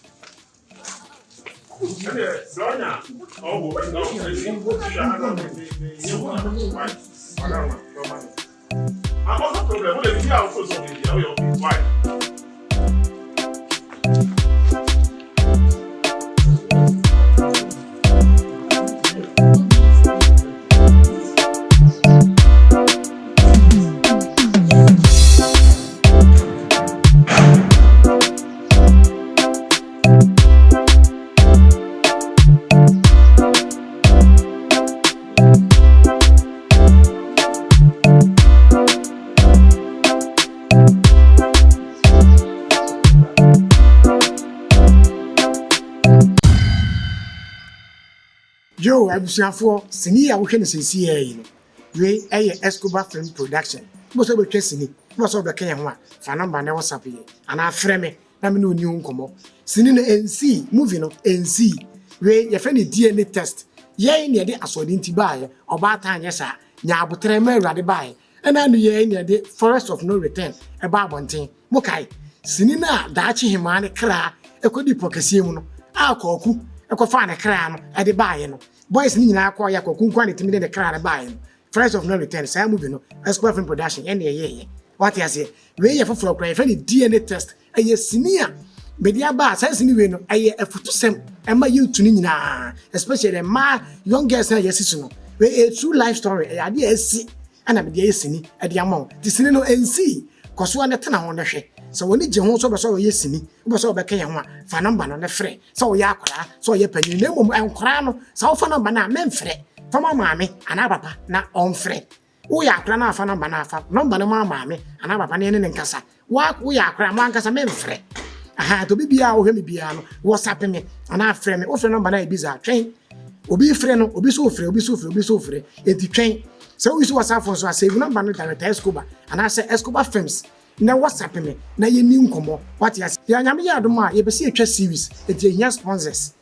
Doña. Oh, I'm also problem. What is here also so why? Yo, abusuafo sini ya wohwe ne sensi yi no. We eye Escobar Film Production. Mo so be twa sini. Mo so be kan ho a fa number na WhatsApp ye. Ana afre me na me no oni nkomo. Sini no NC movie no NC. We ye fa ne DNA test. Ye ne de asodi nti baaye. Oba ta anye sa. Nya abotre ma awurade baaye. ɛna no yɛ ne de forest of no return ɛba abɔnten mo kai sini na daachi hima ne kra ekodi pokasie mu no akɔku ɛkɔfa ne kra no ɛde baaye no boys ni nyina akɔ ya kɔku nkwa ne timi de kra ne baaye no forest of no return saa movie no Escobar Film Production ɛne yɛ what you say we yɛ foforo kra yɛ fɛ DNA test ɛyɛ sini a media ba saa sini we no ɛyɛ afutusɛm ɛma youth ni nyina especially the ma young girls na yɛ sisu no we a true life story ɛyɛ ade ɛsi ana media yɛ sini ɛde ama ti sini no ɛnsi kɔso na tena ho na hwɛ so woni gye ho so be so yɛ sini wo be so be ka yɛ ho a fa number no na frɛ so yɛ akora so yɛ panyin na mmom ɛnkora no sa wo fa number na memfrɛ fa ma maame ana papa na ɔmfrɛ wo yɛ akora na fa number na fa number no ma maame ana papa ne ne nkasa wo yɛ akora ma nkasa memfrɛ aha to bibia wo hwɛ me bia no WhatsApp me ana frɛ me wo frɛ number na e biza twɛn obi frɛ no obi so frɛ enti twɛn so we so WhatsApp phone so a save number no direct Escobar ana say Escobar Films na WhatsApp me na ye ni nkomo what ya nyame ya adom a ye be se atwa series enti hia sponsors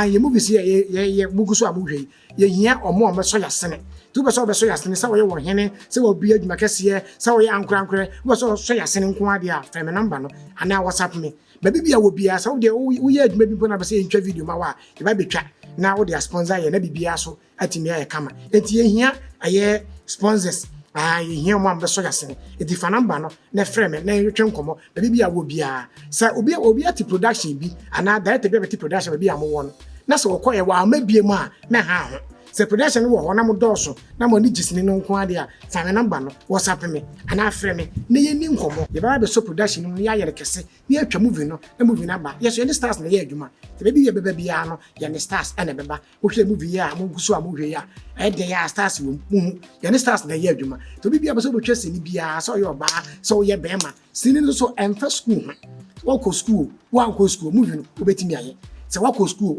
ye movie se ye bugu so abohwe ye hia omo so ya sene tu be so ya sene sa wo ye wo hene se wo bia adwuma kese se wo ye ankran wo so ya sene nko ade a frame number no ana WhatsApp me ba bibia wo bia sa wo de wo ye adwuma bi na be se ntwa video ma wa ye ba betwa na wo de sponsor ye na bibia so atimi aye kama enti ye hia aye sponsors ye hia mo ambeso yasene enti fa number no na frame na yetwe nkomo ba bibia wo bia sa obi ati production bi ana director bi ati production bi amwo no na so wo koye wa amabie mu a na ha ho se production wo ho na mo doso na mo ni gisini no nko ade a fa me number no WhatsApp me ana frame na ye ni nkomo ye ba be so production no ya yere kese na atwa movie no na movie na ba yes any stars na ye adwuma te be bi ye beba bia no ye ne stars ene beba wo hwe movie ya mo gusu a mo hwe ya e de ya stars wo mu ye ne stars na ye adwuma to bi bia be so bo twa sini bia so ye oba so ye bema sini no so emfa school wo ko school movie no obetimi aye se wako school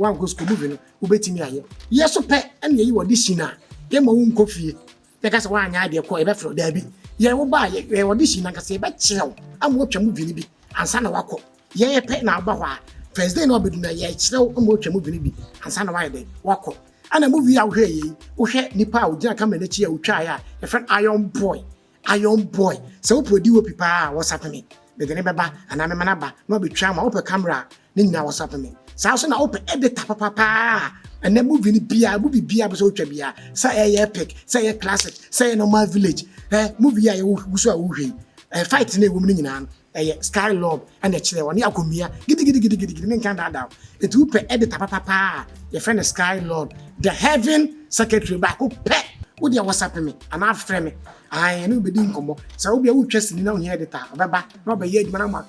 movie no ubetimi aye yeso pe ene yi wodi shina ye ma wo nkofie be ka se wa anya ade ko e be fro da bi ye wo ba ye wodi shina ka se be kirew am wo twa movie ni bi ansa na wako ye pe na ba hwa first day no obedu na ye kirew am wo twa movie ni bi ansa na wa ye wako ana movie a wo hwe yi wo hwe nipa a wo gina camera na chi a wo twa ya ye friend iron boy se wo podi wo pipa WhatsApp me be de ne beba ana me manaba no be twa ma wo pe camera ni nyina WhatsApp me sa so na open editor papa and then movie bia be so twa bia say epic say classic say normal village movie ya wo so a wo hwe fight na ewum ni nyina Sky Lord and the chile one akomia gidi me kan da it wo pe editor papa your friend Sky Lord the heaven secretary ba ko pe wo dia WhatsApp me and after me I no be din komo sa wo bia wo twasini na wo hia editor obeba na oba ye adwuma na ma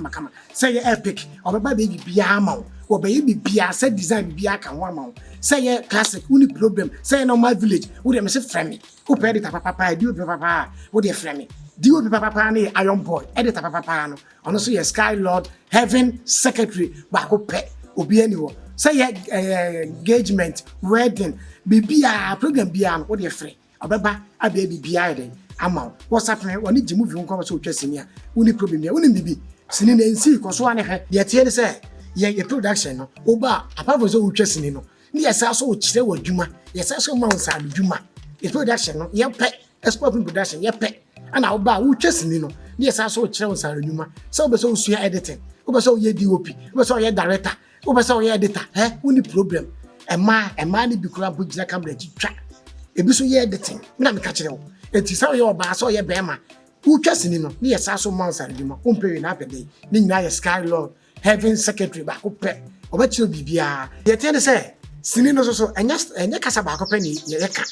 kama say epic obeba be bia ma wo be ye bia say design bia kan ho ma wo say classic uni problem say normal village wo dem say frame wo pe editor papa di wo papa wo dey frame di wo papa na iron boy editor papa no ono so ye Sky Lord heaven secretary ba ko pe obi ani wo say engagement wedding bibia program bia no wo dey frame obeba abia bibia ide ama WhatsApp me woni di movie nko so twa sini a woni problem ya woni bibi sini na nsi ko so ane he de tie se ye production no oba apart so twa sini no ni yesa so kire wadwuma yesa so ma unsa adwuma ye production no ye pe Escobar Film Production ye pe ana oba wo twa sini no ni yesa so kire unsa adwuma so be so sua editing oba so ye DOP oba so ye director oba so ye editor woni problem ema ni bikura bugina camera twa ebi so ye editing na me ka kire wo enti sa ye oba so ye bema wo twasini no ne ye sa so months adwuma wo mpewe na apede ni nyina ye Sky Lord heaven secretary ba ko pe oba kire bibia ye tene se sini no so enya kasa ba ko pe ni ye ka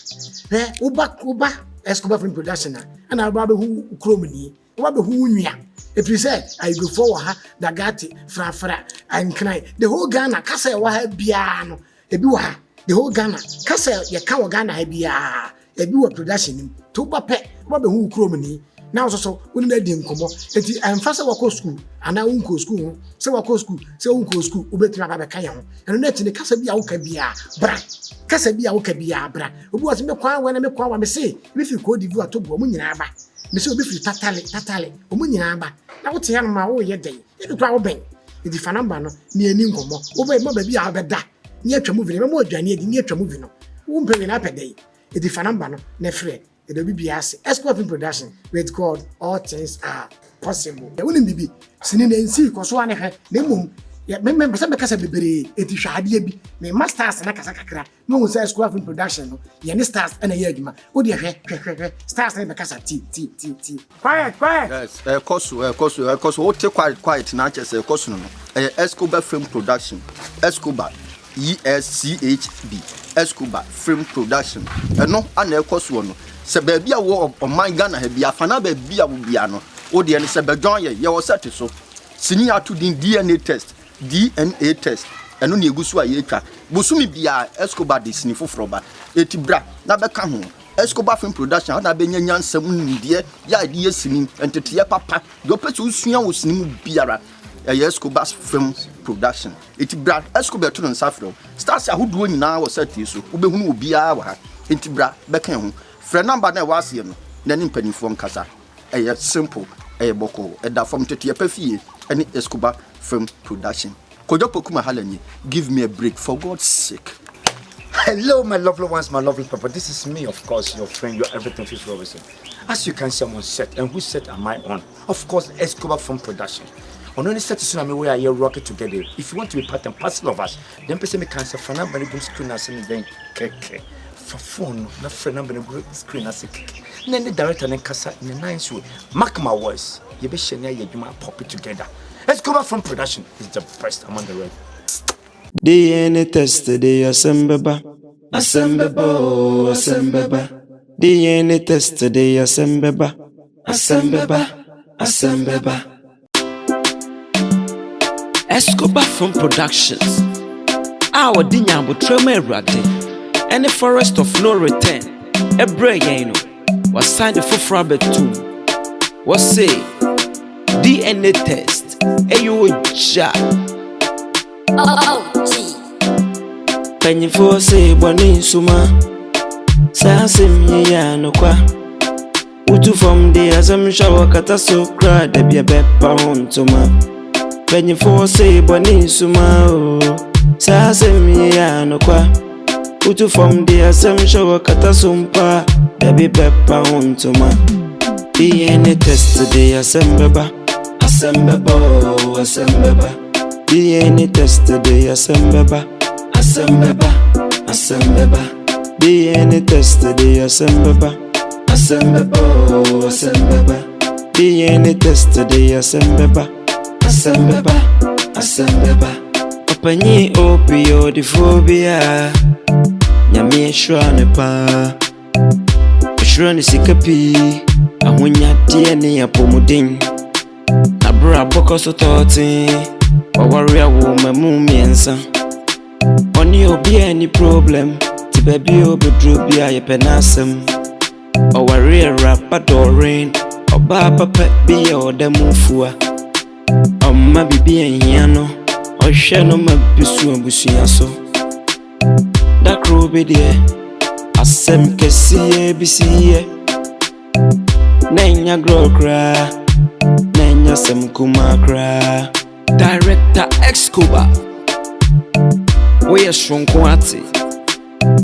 uba Escobar Film Production na ba be hu kromni oba be hu nwia if you say I go forward ha dagati fra and cry the whole Ghana kasa ye wa ha bia no ebi wa ha the whole Ghana kasa ye ka wa Ghana ha bia ebi wa production nim to ba pe ba be hu krom ni na so woni na di nkomo enti amfa se wako school ana unko school ho se wako school se unko school obetima ba be ka ye ho eno na tini kasa bia wo ka bia bra kasa bia wo ka bia bra obi wa se me kwa wa me se bi fi ko divu atobo mu nyina ba me se obi fi tatale omu nyina ba na wo te ya no ma wo ye den e kwa wo ben enti fa number no ni ani nkomo wo ba ma ba bia wo beda ni atwa movie me mo adwane edi ni atwa movie no wo mpe na pede edi fa number no na frɛ It'll be bias. Escobar Film Production. With God, all things are possible. There wouldn't be. Sinin and see, because one had no. Yeah, remember some because of the berry. It is shady. Me masters and Nakasakra. No one says Escobar Film Production. Yen stars and a yegma. What do you hear? Stars and Macassa T. Quiet. Yes, of course, what take quiet, not just a course. Escobar Film Production. Escobar. ESCHB. Escobar Film Production. No, and of course one. Se baby a war of my Ghana have be a fana baby a biano. O the and Sabajon, you was set so. Senior to the DNA test. And only Gusua Yeka. Busumi Bia, Escobar de Snifo Froba. Etibra, Nabaka home. Escobar Film Production, and I been yan some dear, ya dear singing, and to Tia Papa. Your pet was singing Biara. Escobar Film Production. Etibra, Escobar to Safro. Stars who doing now was set so. Ube who be our. Etibra, Beckham. Friend number that was him. Then in penny from Casa. A simple, a boko, a da from Tetia Pefi, and Escobar Film Production. Kodopokuma Halani, give me a break for God's sake. Hello, my lovely ones, my lovely papa. This is me, of course, your friend, your everything, Fish Robinson. As you can see, I'm on set, and whose set am I on? Of course, Escobar Film Production. On any set is me where I hear rocket together. If you want to be part and parcel of us, then person me cancer for number boom screen as anything. For phone, not for number screen as a kick. Then the director and Casa in a nice way. Mark my words. You be sharing your pop it together. Escobar Film Production is the best among the red. DNA test today, Asembeba. DNA test today, Asembeba. Escobar Film Productions. Our Dinyambo Treme Rate. And the Forest of No Return. Ebrayeno was signed for Frabet 2. Was say DNA test. Eyoja. Penny for say Bonnie Suma. Sansim ya no kwa. Utu from the assumption wakata so cry de be a bepa on to ma. Penny for say Bonnie Suma. Sansim ya no kwa. Utu from the assumption wakata sumpa de be bepa on to ma. DNA test today Asembeba. DNA test today Asembeba. DNA test today Asembeba. DNA test today Asembeba. Opanyi opioidophobia. Nyame shwane pa. Shwane sikapi. Ahunya DNA apomudin. Abra boko so toti. Wawaria wo mamu miensa. Oni obi any problem. Ti baby obedru bia ye penasem. Wawaria rapa dorin. Oba papa bia odemufua. Amma bibi enhiano. Ohwe no mabisu abusuya so. Dakro be de. Asem kesiye bisiye. Nenya grow cry. Nenya sem kumakra. Director Escobar. We are strong quality.